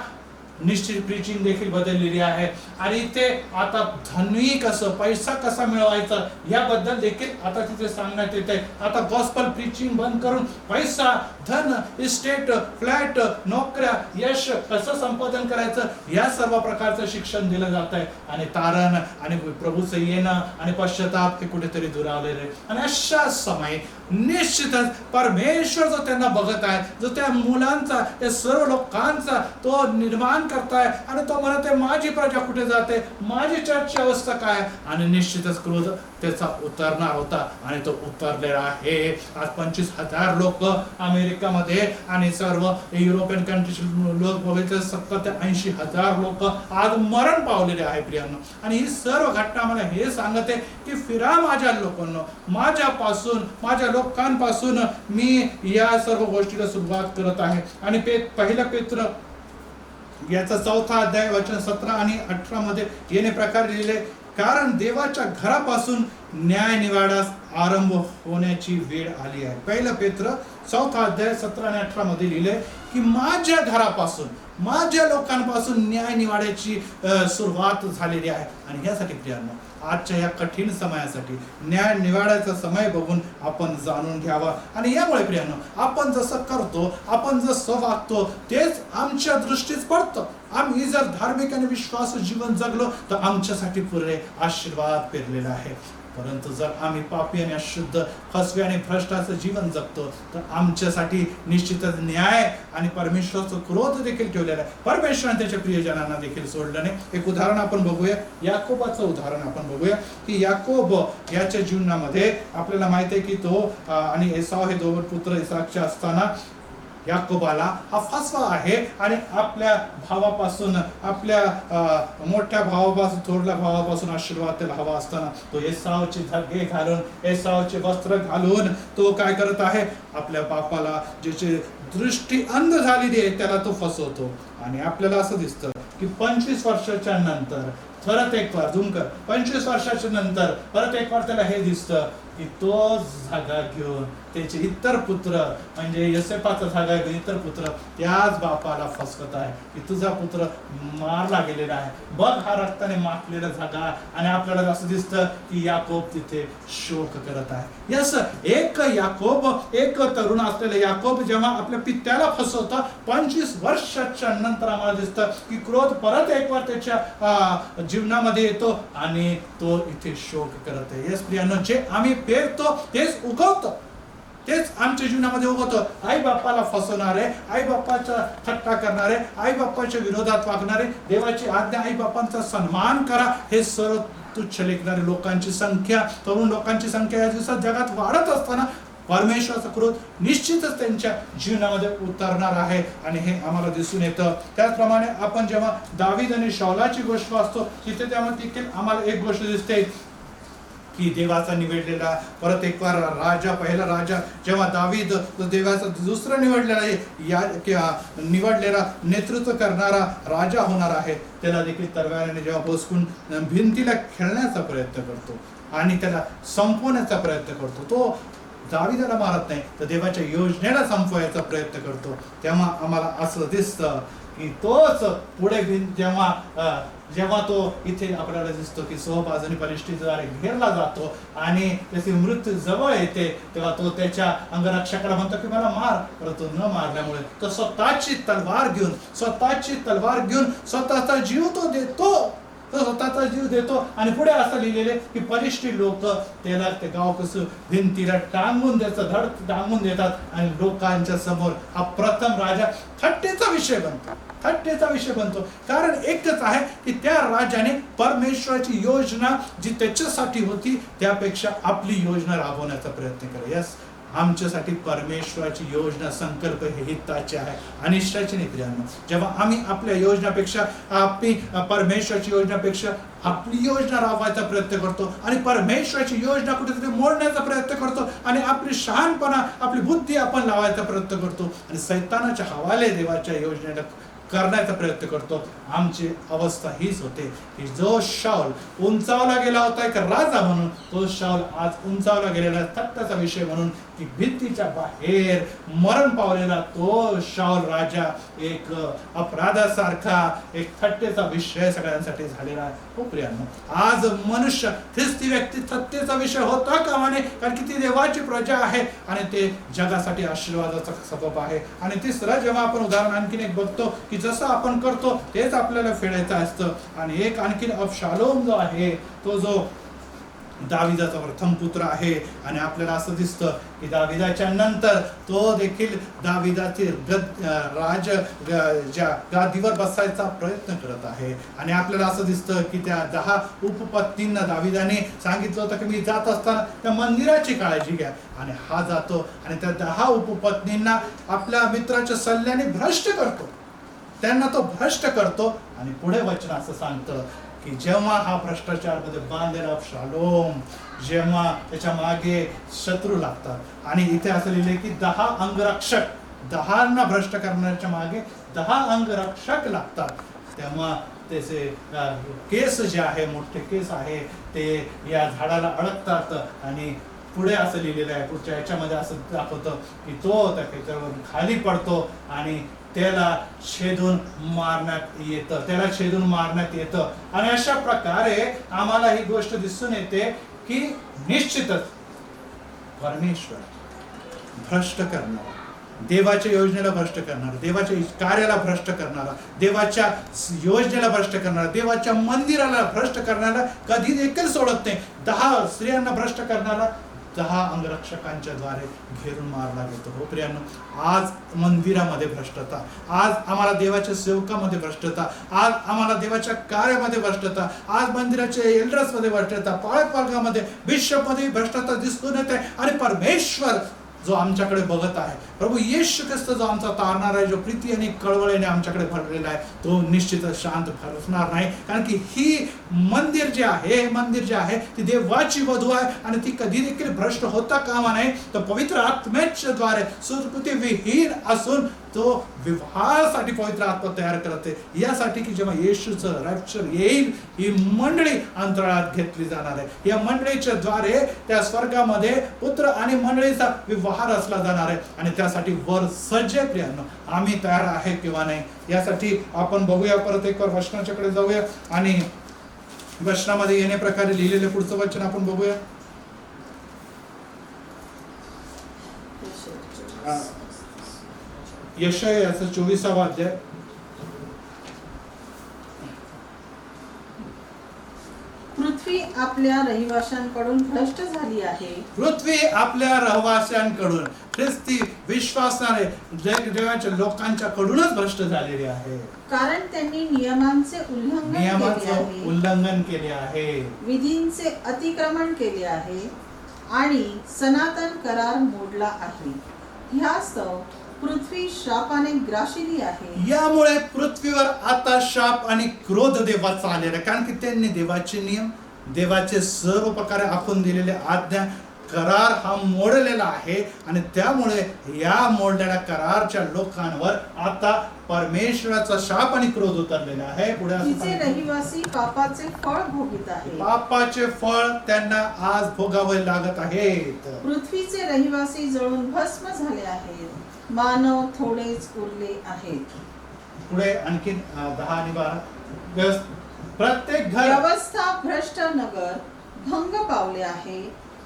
Speaker 1: निश्चित प्रीचिंग देखील बदललेली आहे. आणि इथे आता धनी कसं, पैसा कसा मिळवायचा याबद्दल देखील आता तिथे सांगण्यात येत आहे. आता गॉस्पल प्रीचिंग बंद करून पैसा, धन, इस्टेट, फ्लॅट, नोकऱ्या, यश कसं संपादन करायचं या सर्व प्रकारचं शिक्षण दिलं जात आहे. आणि तारण आणि प्रभूचं येणं आणि पश्चाताप हे कुठेतरी दुरावलेलं आहे. आणि अशा समय निश्चितच परमेश्वर जो त्यांना बघत आहे, जो त्या मुलांचा, त्या सर्व लोकांचा तो निर्माण करताय आणि तो म्हणत आहे माझी प्रजा कुठे जाते, माझी चर्चची अवस्था काय. आणि निश्चितच क्रोध त्याचा उतरणार होता आणि तो उतरलेला आहे. आज 25,000 लोक अमेरिकामध्ये आणि सर्व युरोपियन कंट्रीज लोक बघायचे 70,000 ते 80,000 लोक आज मरण पावलेले आहे प्रियांनो. आणि ही सर्व घटना मला हे सांगते की फिरा माझ्या लोकांनो, माझ्यापासून, माझ्या लोकांपासून मी या सर्व गोष्टीला सुरुवात करत आहे. आणि पहिला पेत्र याचा 4था अध्याय वचन 17 आणि 18 मध्ये येणे प्रकारे लिहिले, कारण देवाच्या घरापासून न्याय निवाडास आरंभ होण्याची वेळ आली आहे. पहिला पेत्र 4था अध्याय 17 आणि 18 मध्ये लिहिले की माझ्या घरापासून, माझ्या लोकांपासून न्याय निवाड्याची सुरुवात झालेली आहे. आणि यासाठी प्रियांनो, आजच्या या कठीण समयासाठी न्याय निवाड्याचा समय बघून आपण जाणून घ्यावा. आणि यामुळे प्रियांनो, आपण जसं करतो, आपण जसं वागतो तेच आमच्या दृष्टीस पडतं. आम्ही जर धार्मिक आणि विश्वासू जीवन जगलो तर आमच्यासाठी पुरे आशीर्वाद पेरलेला आहे. परंतु जर आम्ही पापी आणि अशुद्ध, फसवे आणि भ्रष्टाचं जीवन जगतो तर आमच्यासाठी निश्चितच न्याय आणि परमेश्वराचं क्रोध देखील ठेवलेला आहे. परमेश्वराने त्याच्या प्रियजनांना देखील सोडलं नाही. एक उदाहरण आपण बघूया, याकोबाचं उदाहरण आपण बघूया की याकोब याच्या जीवनामध्ये आपल्याला माहिती आहे की तो आणि एसाव हे दोन पुत्र इसाकचे असताना याकोबाला हा फसवा आहे आणि आपल्या भावापासून, आपल्या मोठ्या भावापासून, थोरल्या भावापासून आशीर्वाद त्याला हवा असताना तो एसावचे धागे घालून, एसावचे वस्त्र घालून तो काय करत आहे, आपल्या बापाला ज्याची दृष्टी अंध झालेली आहे त्याला तो फसवतो. आणि आपल्याला असं दिसतं की 25 वर्षाच्या नंतर परत एक वार 25 वर्षाच्या नंतर परत एक वार त्याला हे दिसतं की तो जागा घेऊन त्याचे इतर पुत्र, म्हणजे योसेफाचा जागा घेऊन इतर पुत्र त्याच बापाला फसवत आहे की तुझा पुत्र मारला गेलेला आहे, बघ हा रक्ताने माखलेला जागा. आणि आपल्याला असं दिसतं की याकोब तिथे शोक करत आहे. यस, एक याकोब, एक तरुण असलेला याकोब जेव्हा आपल्या पित्याला फसवता 25 वर्षाच्या नंतर आम्हाला दिसतं की क्रोध परत एक वार त्याच्या जीवनामध्ये येतो आणि तो इथे शोक करत आहे. यस प्रियांनो, जे आम्ही पेरतो तेच उगवतो, तेच आमच्या जीवनामध्ये उगवतो. आई बाप्पाला फसवणारे, आई बाप्पाचा थट्टा करणारे, आई बाप्पाच्या विरोधात वागणारे, देवाची आज्ञा, आई बाप्पांचा सन्मान करा हे सर्व तुच्छ लेखणारे लोकांची संख्या, तरुण लोकांची संख्या या दिवसात जगात वाढत असताना परमेश्वराचा क्रोध निश्चितच त्यांच्या जीवनामध्ये उतरणार आहे. आणि हे आम्हाला दिसून येतं. त्याचप्रमाणे आपण जेव्हा दावीद आणि शाऊलाची गोष्ट वाचतो तिथे त्यामध्ये देखील आम्हाला एक गोष्ट दिसते की देवाचा निवडलेला परत एक बार राजा, पहिला राजा जेव्हा दावीद देवाचा दुसरा निवडलेला या किंवा निवडलेला नेतृत्व करणारा राजा होणार आहे, त्याला देखील तलवारीने जेव्हा बोसकून भिंतीला खेळण्याचा प्रयत्न करतो आणि त्याला संपवण्याचा प्रयत्न करतो, तो दावीदाला मारत नाही तर देवाच्या योजनेला संपवायचा प्रयत्न करतो. तेव्हा आम्हाला असं दिसतं की तोच पुढे जेव्हा तो इथे आपल्याला दिसतो की सहबाजूने बलिष्ठीद्वारे घेरला जातो आणि त्याची मृत्यू जवळ येते, तेव्हा तो त्याच्या अंगरक्षकाला म्हणतो की मला मार, परंतु न मारल्यामुळे तो स्वतःची तलवार घेऊन स्वतःचा जीव तो स्वतःचा जीव देतो. आणि पुढे असं लिहिलेले की बलिष्ठी लोक त्याला ते गाव कसं भिंतीला टांगून देतात आणि लोकांच्या समोर हा प्रथम राजा थट्टेचा विषय बनतो. कारण एकच आहे की त्या राजाने परमेश्वराची योजना जी त्याच्यासाठी होती त्यापेक्षा आपली योजना राबवण्याचा प्रयत्न केला. यस, आमच्यासाठी परमेश्वराची योजना, संकल्प हे हिताचे आहे, अनिष्टाचे नाही प्रियांनो. जेव्हा आम्ही आपल्या योजनापेक्षा परमेश्वराची योजनापेक्षा आपली योजना राबवायचा प्रयत्न करतो आणि परमेश्वराची योजना कुठेतरी मोडण्याचा प्रयत्न करतो आणि आपली शहाणपणा, आपली बुद्धी आपण लावायचा प्रयत्न करतो आणि सैतानाच्या हवाले देवाच्या योजनेला करण्याचा प्रयत्न करतो, आमची अवस्था हीच होते की जो शाऊल उंचावला गेला होता एक राजा म्हणून, तो शाऊल आज उंचावला गेलेला थट्टाचा विषय म्हणून की भिंतीच्या बाहेर मरण पावलेला तो शाऊल राजा एक अपराधासारखा एक थट्टेचा विषय सगळ्यांसाठी झालेला आहे. हो प्रियांनो, आज मनुष्य ख्रिस्ती व्यक्ती थट्टेचा विषय होता कामा नये, कारण की ती देवाची प्रजा आहे आणि ते जगासाठी आशीर्वादाचा सबब आहे. आणि तिसरं जेव्हा आपण उदाहरण आणखीन एक बघतो की जसं आपण करतो तेच आपल्याला फेडायचं असतं. आणि एक आणखीन अबशालोम जो आहे, तो जो दाविदाचा प्रथम पुत्र आहे आणि आपल्याला असं दिसतं की दाविदाच्या नंतर तो देखील दाविदाचे ज्या गादीवर बसायचा प्रयत्न करत आहे. आणि आपल्याला असं दिसतं की त्या 10 उपपत्नींना दाविदाने सांगितलं होतं की मी जात असताना त्या मंदिराची काळजी घ्या, आणि हा जातो आणि त्या 10 उपपत्नींना आपल्या मित्राच्या सल्ल्याने भ्रष्ट करतो, त्यांना तो भ्रष्ट करतो. आणि पुढे वचन असं सांगतं की जेव्हा हा भ्रष्टाचार मध्ये बांधलेला अबशालोम, जेव्हा त्याच्या मागे शत्रू लागतात, आणि इथे असं लिहिले की 10 अंगरक्षक, 10 भ्रष्ट करण्याच्या मागे 10 अंगरक्षक लागतात, तेव्हा त्याचे केस जे आहे, मोठे केस आहे, ते या झाडाला अडकतात. आणि पुढे असं लिहिलेलं आहे, पुढच्या याच्यामध्ये असं दाखवतं की तो त्या खेचरावरून खाली पडतो आणि त्याला छेदून मारण्यात येतं. आणि अशा प्रकारे आम्हाला ही गोष्ट दिसून येते की निश्चितच परमेश्वर भ्रष्ट करणारा, देवाच्या योजनेला भ्रष्ट करणारा, देवाच्या कार्याला भ्रष्ट करणारा, देवाच्या योजनेला भ्रष्ट करणारा, देवाच्या मंदिराला भ्रष्ट करणारा कधी देखील सोडत नाही. 10 स्त्रियांना भ्रष्ट करणारा 10 अंगरक्षकांच्या द्वारे घेरून मारला गेलो. हो प्रियांनो, आज मंदिरामध्ये भ्रष्टता, आज आम्हाला देवाच्या सेवकामध्ये भ्रष्टता, आज आम्हाला देवाच्या कार्यामध्ये भ्रष्टता, आज मंदिराच्या एल्डर्स मध्ये भ्रष्टता, पालकवर्गामध्ये, बिशप मध्ये भ्रष्टता दिसून येते. आणि परमेश्वर जो आमच्याकडे बघत आहे, प्रभू येशू ख्रिस्त जो आमचा तारणारा आहे, जो प्रीती आणि कळवळीने आमच्याकडे भरलेला आहे, तो निश्चितच शांत बसणार नाही. कारण की ही मंदिर जे आहे ती देवाची वधू आहे आणि ती कधी देखील भ्रष्ट होता कामा नये. तर पवित्र आत्म्याच्या द्वारे सुकृती विहीन असून तो विवाहासाठी पवित्र आत्मा तयार करते, यासाठी की जेव्हा येशूचं रॅप्चर येईल ही मंडळी अंतराळात घेतली जाणार आहे. या मंडळीच्या द्वारे त्या स्वर्गामध्ये पुत्र आणि मंडळीचा विवाह रचला जाणार आहे. आणि त्यासाठी वर सज्ज प्रियांनो, आम्ही तयार आहे किंवा नाही यासाठी आपण बघूया. परत एक वचनाच्याकडे जाऊया आणि वचनामध्ये येणे प्रकारे लिहिलेले पुढचं वचन आपण बघूया. यशायाचा 24वा अध्याय.
Speaker 2: पृथ्वी आपल्या रहिवाशांकडून भ्रष्ट झाली आहे.
Speaker 1: पृथ्वी आपल्या रहिवाशांकडून, ख्रिस्ती विश्वासाने देवाच्या लोकांच्या कडूनच भ्रष्ट झालेली आहे.
Speaker 2: कारण त्यांनी नियमांचे
Speaker 1: उल्लंघन केले आहे,
Speaker 2: विधींचे अतिक्रमण केले आहे आणि सनातन करार मोडला आहे. ह्यास्तव पृथ्वी शापाने ग्रासिली आहे.
Speaker 1: यामुळे पृथ्वीवर आता शाप आणि क्रोध देवाचा आलेला आहे. कारण की त्यांनी देवाचे नियम देवाचे सर्व प्रकारे आखून दिलेले आज्ञा करार हा मोडलेला आहे आणि त्यामुळे या मोडलेल्या करारच्या लोकांवर आता परमेश्वराचा शाप आणि क्रोध उतरलेला आहे. पुढे असं
Speaker 2: तिचे
Speaker 1: सांगितलं,
Speaker 2: रहिवासी पापाचे फळ भोगीत आहेत.
Speaker 1: पापाचे फळ त्यांना आज भोगावे लागत आहेत.
Speaker 2: पृथ्वीचे रहिवासी जळून भस्म झाले आहेत. मानव थोडेच उरले आहेत.
Speaker 1: पुढे आणखी 10 आणि 12 प्रत्येक घर
Speaker 2: व्यवस्था भ्रष्ट नगर भंग पावले आहे.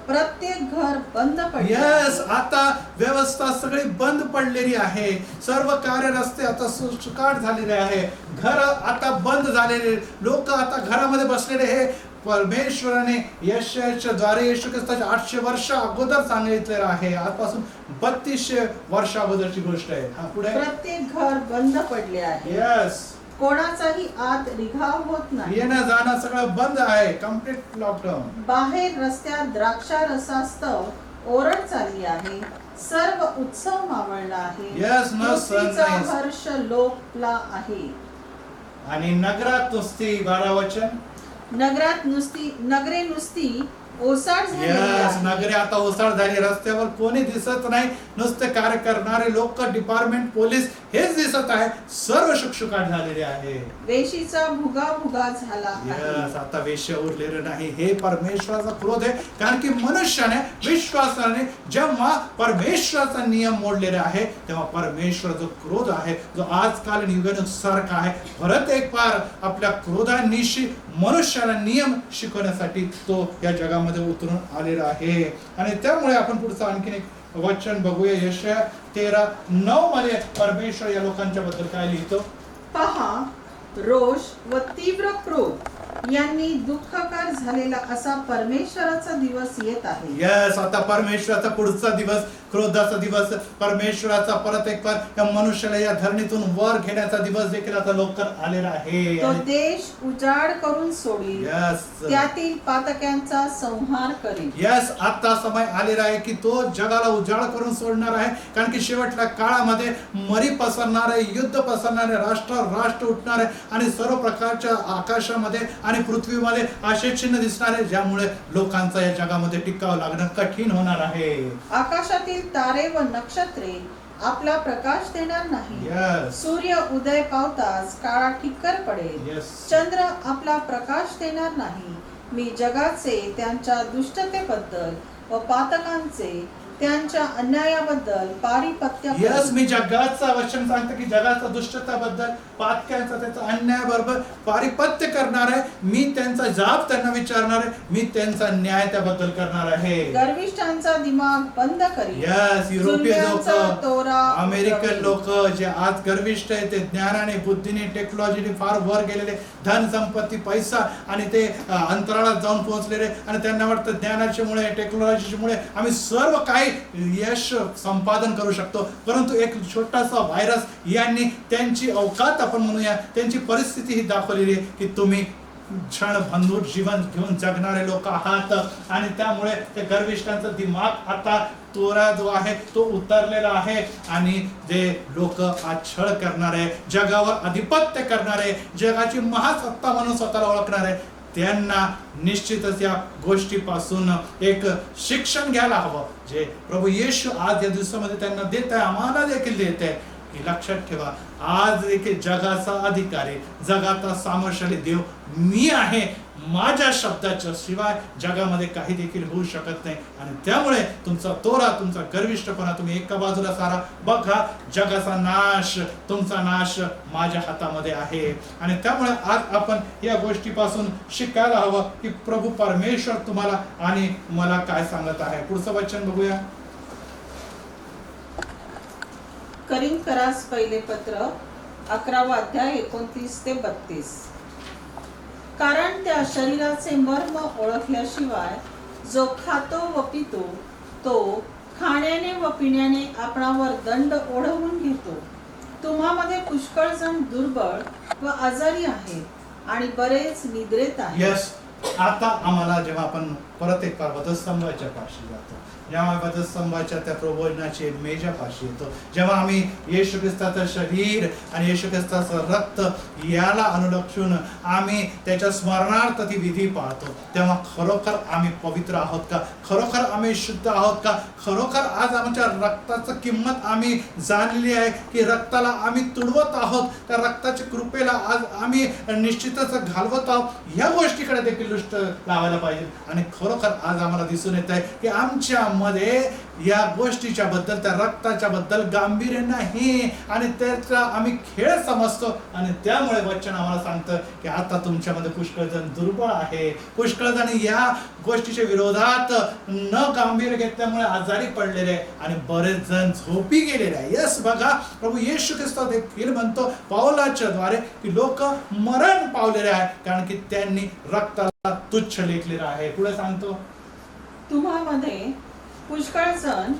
Speaker 2: प्रत्येक घर बंद पडले
Speaker 1: यस
Speaker 2: आहे.
Speaker 1: आता व्यवस्था सगळी बंद पडलेली आहे. सर्व कार्य रस्ते आता सुकाट झालेले आहे. घर आता बंद झालेले. लोक आता घरामध्ये बसलेले. हे परमेश्वराने यशाच्या द्वारे येशू ख्रिस्ताच्या 800 वर्ष अगोदर सांगितलेलं आहे. आजपासून 3200 वर्ष अगोदरची गोष्ट आहे. हा पुढे
Speaker 2: प्रत्येक घर बंद पडले आहे.
Speaker 1: यस
Speaker 2: कोणाचाही आत निघाव होत नाही.
Speaker 1: येणं जाणं सगळं बंद आहे. Complete lockdown.
Speaker 2: बाहेर रस्त्यात द्राक्षारसास्तव ओरड चालली आहे. सर्व उत्सव मावळला आहे.
Speaker 1: Yes, no
Speaker 2: पृथ्वीचा
Speaker 1: sunrise.
Speaker 2: हर्ष लोपला आहे.
Speaker 1: आणि नगरात नुसती 12 वचन
Speaker 2: नगरे नुसती ओसाड झालेली
Speaker 1: यस
Speaker 2: आहे.
Speaker 1: नगरे आता ओसाड झाली. रस्त्यावर कोणी दिसत नाही. नुसते कार्य करणारे लोक, डिपार्टमेंट, पोलीस हेच दिसत आहे. सर्व शुकशुकाट झालेले आहे.
Speaker 2: वेशीचा भुगा भुगा झाला आहे.
Speaker 1: यस आता वेश्या उरलेलं नाही. हे परमेश्वराचा क्रोध आहे. कारण की मनुष्याने विश्वासाने जेव्हा परमेश्वराचा नियम मोडलेला आहे तेव्हा परमेश्वराचा क्रोध आहे जो आजकाल युगानुग सारखा आहे. परत एक बार आपल्या क्रोधानिशी मनुष्याला नियम शिकवण्यासाठी तो या जगामध्ये उतरून आलेला आहे. आणि त्यामुळे आपण पुढचं आणखीन एक वचन बघूया. यशाया 13:9 मध्ये परमेश्वर या लोकांच्या बद्दल काय लिहितो.
Speaker 2: पहा, रोष व तीव्र क्रोध यांनी दुःखकार झालेला असा परमेश्वराचा दिवस येत आहे.
Speaker 1: यस आता परमेश्वराचा पुढचा दिवस, क्रोधाचा दिवस, परमेश्वराचा परत एक बार या मनुष्याला या धरणीतून वर घेण्याचा दिवस देखील आता लवकर आलेला आहे.
Speaker 2: तो देश उजाड करून सोडील.
Speaker 1: यस
Speaker 2: त्यातील पातक्यांचा संहार करील.
Speaker 1: यस आता समय आलेला आहे की तो जगाला उजाड करून सोडणार आहे. कारण की शेवटच्या काळामध्ये मरी पसरणारे, युद्ध पसरणारे, राष्ट्र उठणारे आणि सर्व प्रकारच्या आकाशामध्ये आणि पृथ्वीमध्ये असे चिन्ह दिसणार आहे ज्यामुळे लोकांचा या जगामध्ये टिकावं लागणं कठीण होणार आहे.
Speaker 2: आकाशातील तारे व नक्षत्रे आपला प्रकाश देणार नाही.
Speaker 1: यस
Speaker 2: सूर्य उदय पावताच काळा ठिक्कर पडेल.
Speaker 1: यस
Speaker 2: चंद्र आपला प्रकाश देणार नाही. मी जगाचे त्यांच्या दुष्टतेबद्दल व पातकांचे त्यांच्या अन्यायाबद्दल पारिपत्य
Speaker 1: यस
Speaker 2: करेन.
Speaker 1: मी जगाचा वचन सांगतो की जगाचा दुष्टताबद्दल, पातक्यांचा, त्याचा अन्यायाबरोबर पारिपत्य करणार आहे. मी त्यांचा जाब त्यांना विचारणार आहे. मी त्यांचा न्याय त्याबद्दल करणार आहे.
Speaker 2: गर्विष्ठांचा दिमाग बंद करीन.
Speaker 1: यस युरोपीय
Speaker 2: जुन्यांचा
Speaker 1: लोक,
Speaker 2: तोरा
Speaker 1: अमेरिकन
Speaker 2: उतरवीन.
Speaker 1: लोक जे आज गर्विष्ठ आहेत ते ज्ञानाने, बुद्धीने, टेक्नॉलॉजीने फार वर गेलेले, धन संपत्ती, पैसा आणि ते अंतराळात जाऊन पोहोचलेले आणि त्यांना वाटतं ज्ञानाच्या मुळे, टेक्नॉलॉजीच्या मुळे आम्ही सर्व काही यश संपादन करू शकतो. परंतु एक छोटासा व्हायरस यांनी त्यांची अवकात आपण म्हणूया, त्यांची परिस्थिती ही दाखवलेली आहे की तुम्ही क्षणभंगूर जीवन घेऊन जगणारे लोक आहात. आणि त्यामुळे ते गर्विष्ठांचा दिमाग आता तोरा जो आहे तो उतरलेला आहे. आणि जे लोक आज छळ करणारे, जगावर अधिपत्य करणारे, जगाची महासत्ता म्हणून स्वतःला ओळखणारे, त्यांना निश्चितच या गोष्टीपासून एक शिक्षण घ्यायला हवं जे प्रभू येशू आज या दिवसामध्ये त्यांना देत आहे, आम्हाला देखील देत आहे. की लक्षात ठेवा, आज देखील जगाचा अधिकारी, जगाचा सामर्थ्यशाली देव मी आहे. माझ्या शब्दाच्या शिवाय जगामध्ये काही देखील होऊ शकत नाही. आणि त्यामुळे तुमचा तोरा, तुमचा गर्विष्ठपणा तुम्ही एका बाजूला सारा. बघा, जगाचा नाश, तुमचा नाश माझ्या हातामध्ये आहे. आणि त्यामुळे आज आपण या गोष्टीपासून शिकायला हवं की प्रभू परमेश्वर तुम्हाला आणि मला काय सांगत आहे. पुढचं वचन बघूया.
Speaker 2: करिंथकरास पहिले पत्र 11 अध्याय 29 ते 32. कारण त्या शरीराचे मर्म ओळखल्याशिवाय जो खातो व पितो तो खाण्याने व पिण्याने आपणावर दंड ओढवून घेतो. तुम्हामध्ये पुष्कळ जण दुर्बळ व आजारी आहेत आणि बरेच निद्रेत आहेत.
Speaker 1: यस आता आम्हाला जेव्हा आपण परत एक वधस्तंभाच्या पाशी जातो, जेव्हा वधस्तंभाच्या त्या प्रबोधनाची मेजा पाशी येतो, जेव्हा आम्ही येशू ख्रिस्ताचं शरीर आणि येशू ख्रिस्ताचं रक्त याला अनुलक्षून आम्ही त्याच्या स्मरणार्थ ती विधी पाळतो, तेव्हा खरोखर आम्ही पवित्र आहोत का? खरोखर आम्ही शुद्ध आहोत का? खरोखर आज आमच्या रक्ताचं किंमत आम्ही जाणलेली आहे की रक्ताला आम्ही तुडवत आहोत, त्या रक्ताच्या कृपेला आज आम्ही निश्चितच घालवत आहोत? ह्या गोष्टीकडे देखील दृष्टी लावायला पाहिजे. आणि खरोखर आज आम्हाला दिसून येत आहे की आमच्यामध्ये या गोष्टीच्या बद्दल, त्या रक्ताच्या बद्दल गांभीर्य नाही आणि त्याचा आम्ही खेळ समजतो. आणि त्यामुळे वचन आम्हाला सांगतं की आता तुमच्यामध्ये पुष्कळ जण दुर्बळ आहे, पुष्कळ जण या गोष्टीच्या विरोधात न गांभीर्य घेतल्यामुळे आजारी पडलेले आहे आणि बरेच जण झोपी गेलेले आहे. यस, बघा, प्रभू येशू ख्रिस्त देखील म्हणतो पावलाच्या द्वारे की लोक मरण पावलेले आहे कारण की त्यांनी रक्ताला तुच्छ लेखलेलं आहे. पुढे सांगतो,
Speaker 2: तुम्हामध्ये पुष्कळ जण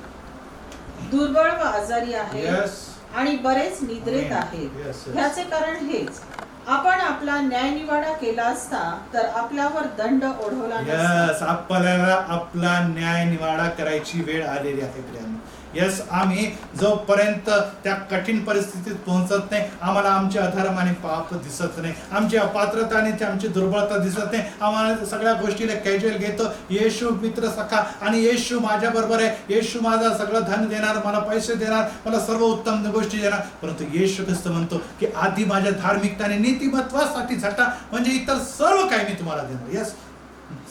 Speaker 2: दुर्बळ व आजारी आहेत
Speaker 1: Yes.
Speaker 2: आणि बरेच निद्रेत
Speaker 1: Amen.
Speaker 2: आहेत.
Speaker 1: Yes, yes.
Speaker 2: ह्याचे कारण हेच, आपण आपला न्यायनिवाडा केला असता तर आपल्यावर दंड ओढवला नसता.
Speaker 1: यस, आपल्याला आपला न्याय निवाडा करायची वेळ आलेली आहे प्रियांनो. यस, आम्ही जोपर्यंत त्या कठीण परिस्थितीत पोहोचत नाही, आम्हाला आमचे अधर्म आणि पाप दिसत नाही, आमची अपात्रता आणि आमची दुर्बलता दिसत नाही, आम्हाला सगळ्या गोष्टीला कॅज्युअल घेतो. येशू मित्र सखा आणि येशू माझ्या बरोबर आहे, येशू माझा सगळं धन देणार, मला पैसे देणार, मला सर्व उत्तम गोष्टी देणार. परंतु येशू ख्रिस्त म्हणतो की आधी माझ्या धार्मिकता आणि नीतिमत्वासाठी झटा, म्हणजे इतर सर्व काही मी तुम्हाला देणार. यस,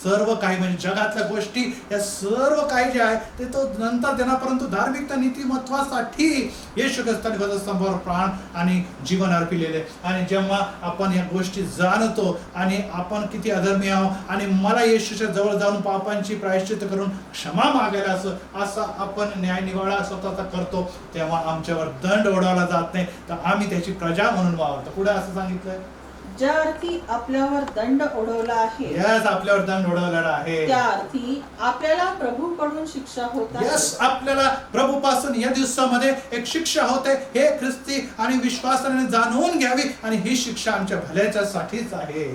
Speaker 1: सर्व काही म्हणजे जगातल्या गोष्टी या सर्व काही जे आहे ते तो नंतर देणार, परंतु धार्मिकता नीतिमत्वासाठी येशू ख्रिस्ताने वधस्तंभावर प्राण आणि जीवन अर्पिलेले. आणि जेव्हा आपण या गोष्टी जाणतो आणि आपण किती अधर्मी आहोत आणि मला येशूच्या जवळ जाऊन पापांची प्रायश्चित्त करून क्षमा मागायला असं आपण न्याय निवाडा स्वतःचा करतो, तेव्हा आमच्यावर दंड ओढवला जात नाही, तर आम्ही त्याची प्रजा म्हणून वावरतो. पुढे असं सांगितलंय,
Speaker 2: ज्या अर्थी आपल्यावर दंड ओढवला आहे,
Speaker 1: यस, आपल्यावर दंड ओढवलेला आहे,
Speaker 2: त्या अर्थी आपल्याला प्रभूकडून शिक्षा होत आहे.
Speaker 1: यस, आपल्याला प्रभूपासून या दिवसामध्ये एक शिक्षा होते, हे ख्रिस्ती आणि विश्वासाने जाणून घ्यावी आणि ही शिक्षा आमच्या भल्याच्यासाठीच आहे.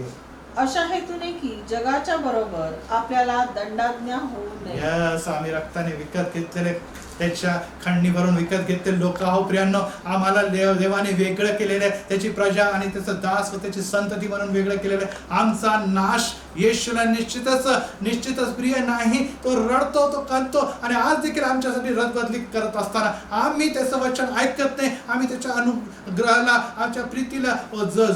Speaker 2: अशा हेतूने की जगाच्या बरोबर आपल्याला दंडाज्ञा होऊ नये.
Speaker 1: यस, आम्ही रक्ताने विकत घेतलेले, त्याच्या खंडणी भरून विकत घेतलेले लोक आहो प्रियांनो. आम्हाला देवाने वेगळं केलेलं आहे, त्याची प्रजा आणि त्याचं दास व त्याची संतती म्हणून वेगळं केलेलं आहे. आमचा नाश येशूला निश्चितच प्रिय नाही. तो रडतो, तो कांदतो आणि आज देखील आमच्यासाठी रदबदली करत असताना आम्ही त्याचं वचन ऐकत नाही, आम्ही त्याच्या अनुग्रहाला, आमच्या प्रीतीला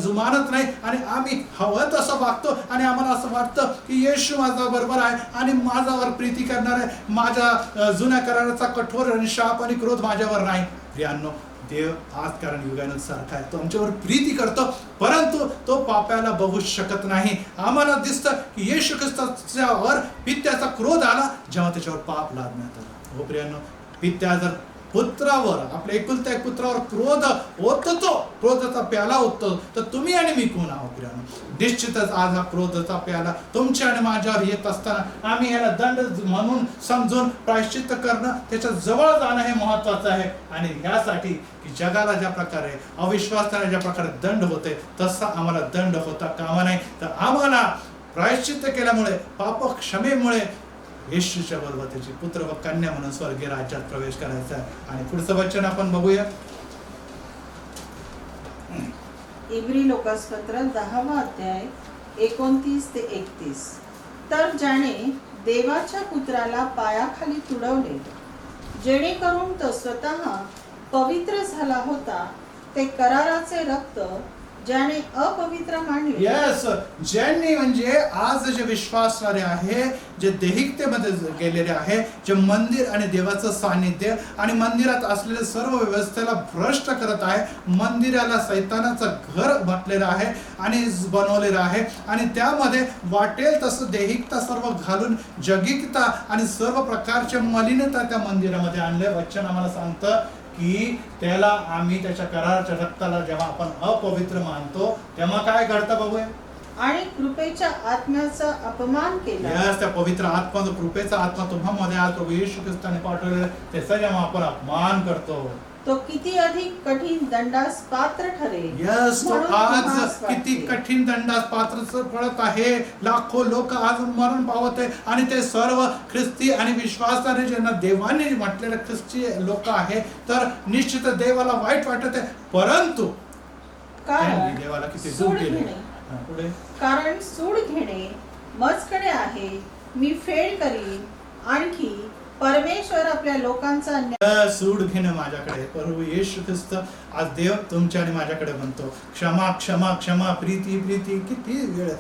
Speaker 1: जुमानत नाही आणि आम्ही हवं तसं वागतो आणि आम्हाला असं वाटतं की येशू माझा बरोबर आहे आणि माझ्यावर प्रीती करणार आहे, माझ्या जुन्या कराराचा कठोर आणि शाप आणि क्रोध माझ्यावर नाही. प्रियांनो, देव आज कारण युगानं सारखा आहे, तो आमच्यावर प्रीती करतो, परंतु तो पापाला बघू शकत नाही. आम्हाला दिसतं की येशू ख्रिस्ताच्यावर पित्याचा क्रोध आला जेव्हा त्याच्यावर पाप लादण्यात आला. हो प्रियांनो, पित्या जर पुत्रावर, आपल्या एकुलत्या एक पुत्रावर क्रोध ओततो, क्रोधाचा प्याला ओततो, तर तुम्ही आणि मी कोण आहोत प्रियांनो? निश्चितच आज हा क्रोधाचा प्याला तुमच्या आणि माझ्यावर येत असताना आम्ही याला दंड म्हणून समजून प्रायश्चित्त करणं, त्याच्या जवळ जाणं हे महत्वाचं आहे. आणि यासाठी की जगाला ज्या प्रकारे अविश्वासाने ज्या प्रकारे दंड होते तसा आम्हाला दंड होता कामा नाही, तर आम्हाला प्रायश्चित्त केल्यामुळे, पाप क्षमेमुळे येशूच्या बरोबर त्याची पुत्र व कन्या म्हणून स्वर्गीय राज्यात प्रवेश करायचा आहे. आणि पुढचं वचन आपण बघूया,
Speaker 2: इब्री लोकासपत्र 10वा अध्याय 29 ते 31. तर ज्याने देवाच्या पुत्राला पायाखाली तुडवले, जेणेकरून तो स्वतः पवित्र झाला होता, ते कराराचे रक्त ज्याने अपवित्र मानले.
Speaker 1: यस, ज्यांनी म्हणजे आज जे विश्वासणारे आहे, जे देहिकतेमध्ये गेलेले आहे, जे मंदिर आणि देवाचं सानिध्य आणि मंदिरात असलेले सर्व व्यवस्थेला भ्रष्ट करत आहे, मंदिराला सैतानाचं घर म्हटलेलं आहे आणि बनवलेलं आहे आणि त्यामध्ये वाटेल तसं देहिकता सर्व घालून जगिकता आणि सर्व प्रकारच्या मलिनता त्या मंदिरामध्ये आणले. वचन आम्हाला सांगतं की त्याला आम्ही त्याच्या कराराच्या रक्ताला जेव्हा आपण अपवित्र मानतो तेव्हा काय घडतं बघूया,
Speaker 2: आणि कृपेच्या आत्म्याचा अपमान केला.
Speaker 1: यस, त्या पवित्र आत्मा, जो कृपेचा आत्मा तुम्हाला आज प्रभू येशू ख्रिस्ताने पाठवलेला, त्याचा जेव्हा आपण अपमान करतो,
Speaker 2: तो किती अधिक कठीण दंडास पात्र ठरेल.
Speaker 1: यस, तो
Speaker 2: म्हणून
Speaker 1: आज
Speaker 2: तुम्हास
Speaker 1: किती
Speaker 2: वाटते.
Speaker 1: कठीण दंडास पात्र पडत आहे. लाखो लोक आज मरण पावत आहे आणि ते सर्व ख्रिस्ती आणि विश्वासाने ज्यांना देवाने म्हटलेले ख्रिस्ती लोक आहे, तर निश्चित देवाला वाईट वाटत आहे, परंतु त्यांनी
Speaker 2: कारण
Speaker 1: देवाला किती
Speaker 2: सूड
Speaker 1: दूर केले.
Speaker 2: घेणे
Speaker 1: हा, पुढे
Speaker 2: कारण सूड घेणे मजकडे आहे, मी फेड करीन. आणखी परमेश्वर आपल्या लोकांचा
Speaker 1: सूड घेणं माझ्याकडे. प्रभू येशू ख्रिस्त आज देव तुमच्या आणि माझ्याकडे म्हणतो, क्षमा क्षमा क्षमा, प्रीती प्रीती. किती वेळ,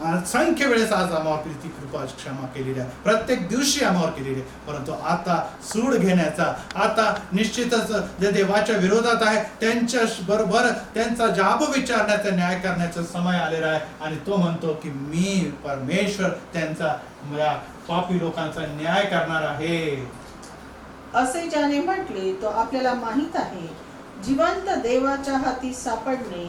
Speaker 1: असंख्य वेळेस आज आम्हावर प्रीती कृपा क्षमा केलेली आहे, प्रत्येक दिवशी आम्हावर केलेली आहे. परंतु आता सूड घेण्याचा, आता निश्चितच जे देवाच्या विरोधात आहे त्यांच्या बरोबर त्यांचा जाब विचारण्याचा, न्याय करण्याचा समय आलेला आहे. आणि तो म्हणतो की मी परमेश्वर त्यांचा पापी लोकांचा न्याय करणार आहे.
Speaker 2: असे ज्याने म्हटले तो आपल्याला माहित आहे, जिवंत देवाच्या हाती सापडणे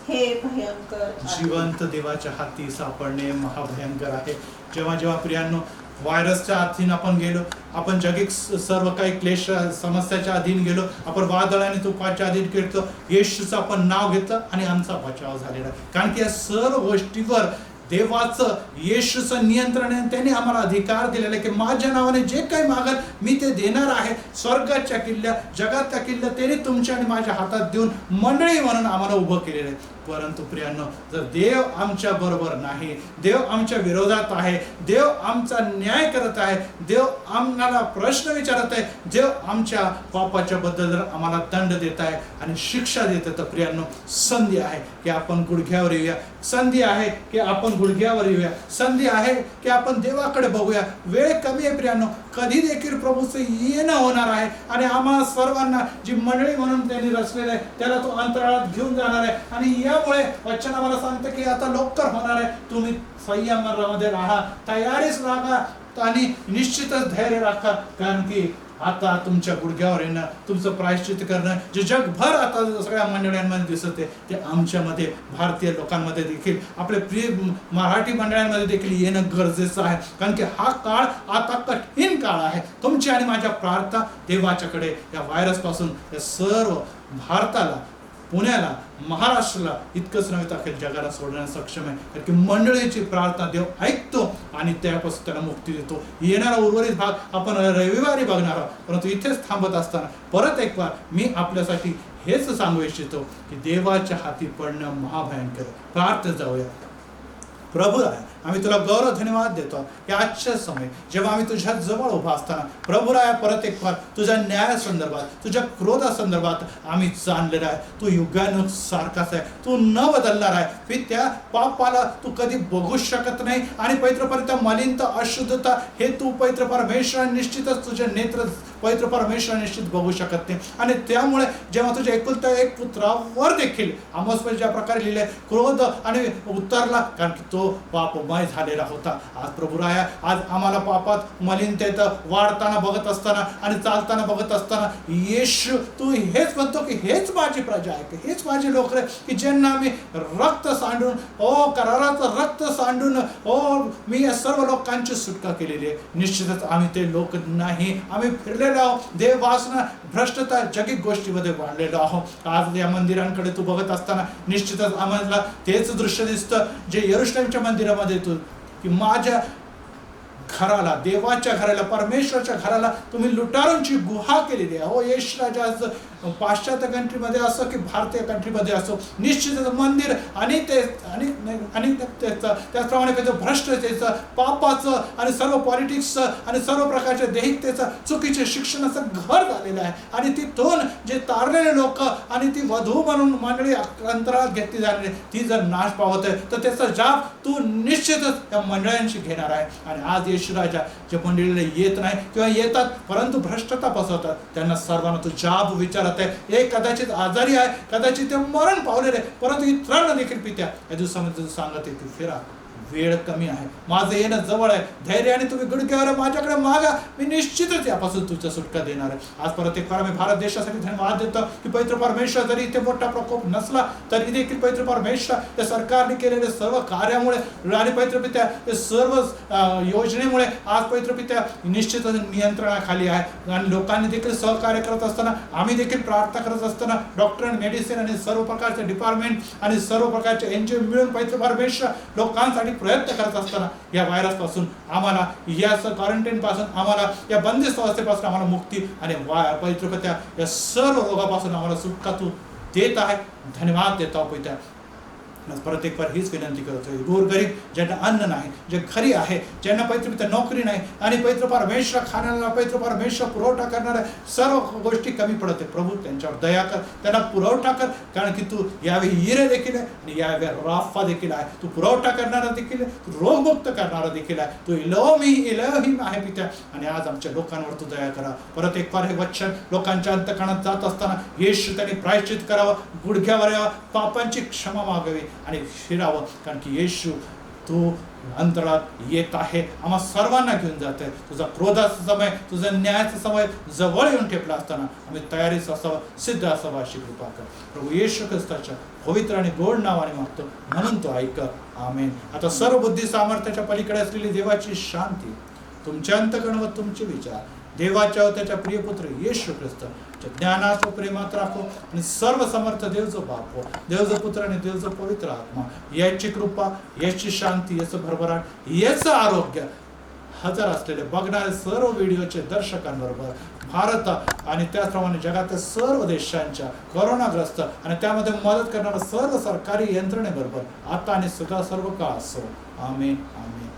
Speaker 2: हे भयंकर आहे.
Speaker 1: जिवंत देवाच्या हाती सापडणे महाभयंकर आहे. जेव्हा जेव्हा प्रियांनो व्हायरसच्या अधीन आपण गेलो, आपण जगिक सर्व काही क्लेश समस्याच्या अधीन गेलो, आपण वादळ आणि तुफाच्या अधीन गेलो, येशूचं आपण नाव घेतलं आणि आमचा बचाव झालेला आहे. कारण की या सर्व गोष्टीवर देवाचं येशूचं नियंत्रण आहे. त्यांनी आम्हाला अधिकार दिलेला आहे की माझ्या नावाने जे काही मागल मी ते देणार आहे. स्वर्गाच्या किल्ल्या, जगातल्या किल्ल्या त्यांनी तुमच्या आणि माझ्या हातात देऊन मंडळी म्हणून आम्हाला उभं केलेलं आहे. परंतु प्रियांनो, जर देव आमच्या बरोबर नाही, देव आमच्या विरोधात आहे, देव आमचा न्याय करत आहे, देव आम्हाला प्रश्न विचारत आहे, देव आमच्या पापाच्या बद्दल जर आम्हाला दंड देत आहे आणि शिक्षा देत आहे, तर प्रियांनो संधी आहे की आपण गुडघ्यावर येऊया, संधी आहे की आपण गुडघ्यावर येऊया, संधी आहे की आपण देवाकडे बघूया. वेळ कमी आहे प्रियांनो, कधी देखील प्रभूचं येणं होणार आहे आणि आम्हा सर्वांना जी मंडळी म्हणून त्यांनी रचलेलं आहे त्याला तो अंतराळात घेऊन जाणार आहे. आणि यामुळे वचन आम्हाला सांगतं की आता लवकर होणार आहे. तुम्ही संयमामध्ये राहा, तयारीच राहा आणि निश्चितच धैर्य राखा. कारण की आता तुमच्या गुडघ्यावर येणं, तुमचं प्रायश्चित करणं जे जगभर आता सगळ्या मंडळांमध्ये दिसत आहे, ते आमच्यामध्ये भारतीय लोकांमध्ये देखील, आपल्या प्रिय मराठी मंडळांमध्ये देखील येणं गरजेचं आहे. कारण की हा काळ आता कठीण काळ आहे. तुमची आणि माझ्या प्रार्थना देवाच्याकडे या व्हायरस पासून या सर्व भारताला, पुण्याला, महाराष्ट्राला इतकंच नव्हे तर अखेर जगाला सोडण्यास सक्षम आहे. कारण की मंडळीची प्रार्थना देव ऐकतो आणि त्यापासून त्याला मुक्ती देतो. येणारा उर्वरित भाग आपण रविवारी बघणार आहोत. परंतु इथेच थांबत असताना परत एक बार मी आपल्यासाठी हेच सांगू इच्छितो की देवाच्या हाती पडणं महाभयंकर. प्रार्थना जाऊया. प्रभू आहे, आम्ही तुला गौरव धन्यवाद देतो की आजच्या समय जेव्हा आम्ही तुझ्या जवळ उभा असताना प्रभू राया परत एक बार तुझ्या न्यायासंदर्भात, तुझ्या क्रोधासंदर्भात आम्ही जाणलेला आहे तू युगानुग सारखाच आहे, तू न बदलणार आहे. की त्या पापाला तू कधी बघू शकत नाही आणि पवित्रपर्यंत मलिनता, अशुद्धता हे तू पवित्र परमेश्वर निश्चितच तुझे नेत्र पवित्र परमेश्वर निश्चित बघू शकत नाही. आणि त्यामुळे जेव्हा तुझ्या एकुलता एक पुत्रावर देखील आमोसमध्ये ज्या प्रकारे लिहिले क्रोध आणि उतरला, कारण की तो पापमय झालेला होता. आज प्रभू राया, आज आम्हाला पापात मलिनतेत वाढताना बघत असताना आणि चालताना बघत असताना येशू तू हेच म्हणतो की हेच माझी प्रजा आहे, हेच माझे लोक रे, की ज्यांना मी रक्त सांडून, कराराचं रक्त सांडून मी या सर्व लोकांची सुटका केलेली आहे. निश्चितच आम्ही ते लोक नाही, आम्ही फिरलेलो आहोत, देव वासना, भ्रष्टता, जगिक गोष्टीमध्ये वाढलेलो आहोत. आज या मंदिरांकडे तू बघत असताना निश्चितच आम्हाला तेच दृश्य दिसतं जे यरुशलेमच्या मंदिरामध्ये तू की माझ्या घराला, देवाच्या घराला, परमेश्वराच्या घराला तुम्ही लुटारूंची गुहा केलेली आहे. येश राजा पाश्चात्य कंट्रीमध्ये असो की भारतीय कंट्रीमध्ये असो, निश्चितच मंदिर आणि त्याचप्रमाणे भ्रष्टतेचं, पापाचं आणि सर्व पॉलिटिक्सचं आणि सर्व प्रकारच्या दैहिकतेचं, चुकीच्या शिक्षणाचं घर झालेलं आहे. आणि तिथून जे तारलेले लोक आणि ती वधू म्हणून मंडळी अंतराळात घेतली जाणारी ती जर नाश पावत आहे, तर त्याचा जाब तू निश्चितच त्या मंडळांशी घेणार आहे. आणि आज येशू राजा जे मंडळीला येत नाही किंवा येतात परंतु भ्रष्टता पसरतात, त्यांना सर्वांना तू जाब विचारत आहे. एक कदाचित आजारी आहे, कदाचित ते मरण पावलेले, परंतु इतरांना देखील पित्या या दिवसामध्ये सांगत आहे की फिरा, वेळ कमी आहे, माझं येणं जवळ आहे, धैर्याने तुम्ही गुडघ्यावर माझ्याकडे मागा, मी निश्चितच यापासून तुझं सुटका देणार आहे. आज परत एक मी भारत देशासाठी धन्यवाद देतो की पवित्र परमेश्वर जरी इथे मोठा प्रकोप नसला तरी देखील पवित्र परमेश्वर त्या सरकारने केलेले सर्व कार्यामुळे आणि पवित्र पित्या ते सर्व योजनेमुळे आज पवित्र पित्या निश्चितच नियंत्रणाखाली आहे. आणि लोकांनी देखील सहकार्य करत असताना, आम्ही देखील प्रार्थना करत असताना, डॉक्टर आणि मेडिसिन आणि सर्व प्रकारचे डिपार्टमेंट आणि सर्व प्रकारचे NGO मिळून पवित्र परमेश्वर लोकांसाठी प्रयत्न करत असताना या व्हायरस पासून आम्हाला, या क्वारंटाईन पासून आम्हाला, या बंदिस्त अवस्थेपासून आम्हाला मुक्ती आणि पवित्र पित्या या सर्व रोगापासून आम्हाला सुटका तू देत आहे. धन्यवाद देतो पित्या. परत एक बार हीच विनंती करतोय, गोरगरीब ज्यांना अन्न नाही, जे घरी आहे, ज्यांना पवित्र पित्या नोकरी नाही आणि पवित्र परमेश्वर खाण्याला पवित्र परमेश्वर पुरवठा करणाऱ्या सर्व गोष्टी कमी पडते, प्रभू त्यांच्यावर दया कर, त्यांना पुरवठा कर, कारण की तू यावेळी हिरे देखील आहे आणि यावेळी राफा देखील आहे. तू पुरवठा करणारा देखील आहे, तू रोगमुक्त करणारा देखील आहे. तू इलोहिम आहे पित्या. आणि आज आमच्या लोकांवर तू दया करा. परत एक बार हे वचन लोकांच्या अंतःकरणात जात असताना येशू त्यांनी प्रायश्चित करावं, गुडघ्यावर यावं, पापांची क्षमा मागावी आणि फिरावं, कारण की येशू तू अंतरात येत आहे, आम्हा सर्वांना घेऊन जात आहे. तुझा क्रोधाचा समय, तुझा न्यायाचा समय जवळ येऊन ठेपला असताना आम्ही तयारीच असावं, सिद्ध असावं अशी कृपा कर. प्रभू येशू ख्रिस्ताच्या पवित्र आणि गोड नावाने मागतो, म्हणून तो ऐक. आमेन. आता सर्व बुद्धी सामर्थ्याच्या पलीकडे असलेली देवाची शांती तुमच्या अंतःकरण व तुमचे विचार देवाच्या व त्याच्या प्रियपुत्र येशू ख्रिस्त ज्ञानात व प्रेमात राखो. आणि सर्व समर्थ देव जो बाप हो, देव जो पुत्र आणि देव जो पवित्र आत्मा याची कृपा, याची शांती, याचं भरभराट, याचं आरोग्य हजर असलेले बघणारे सर्व व्हिडिओचे दर्शकांबरोबर, भारत आणि त्याचप्रमाणे जगातील सर्व देशांच्या कोरोनाग्रस्त आणि त्यामध्ये मदत करणाऱ्या सर्व सरकारी यंत्रणेबरोबर आता आणि सदा सर्व काळ असो. आमेन. आमेन.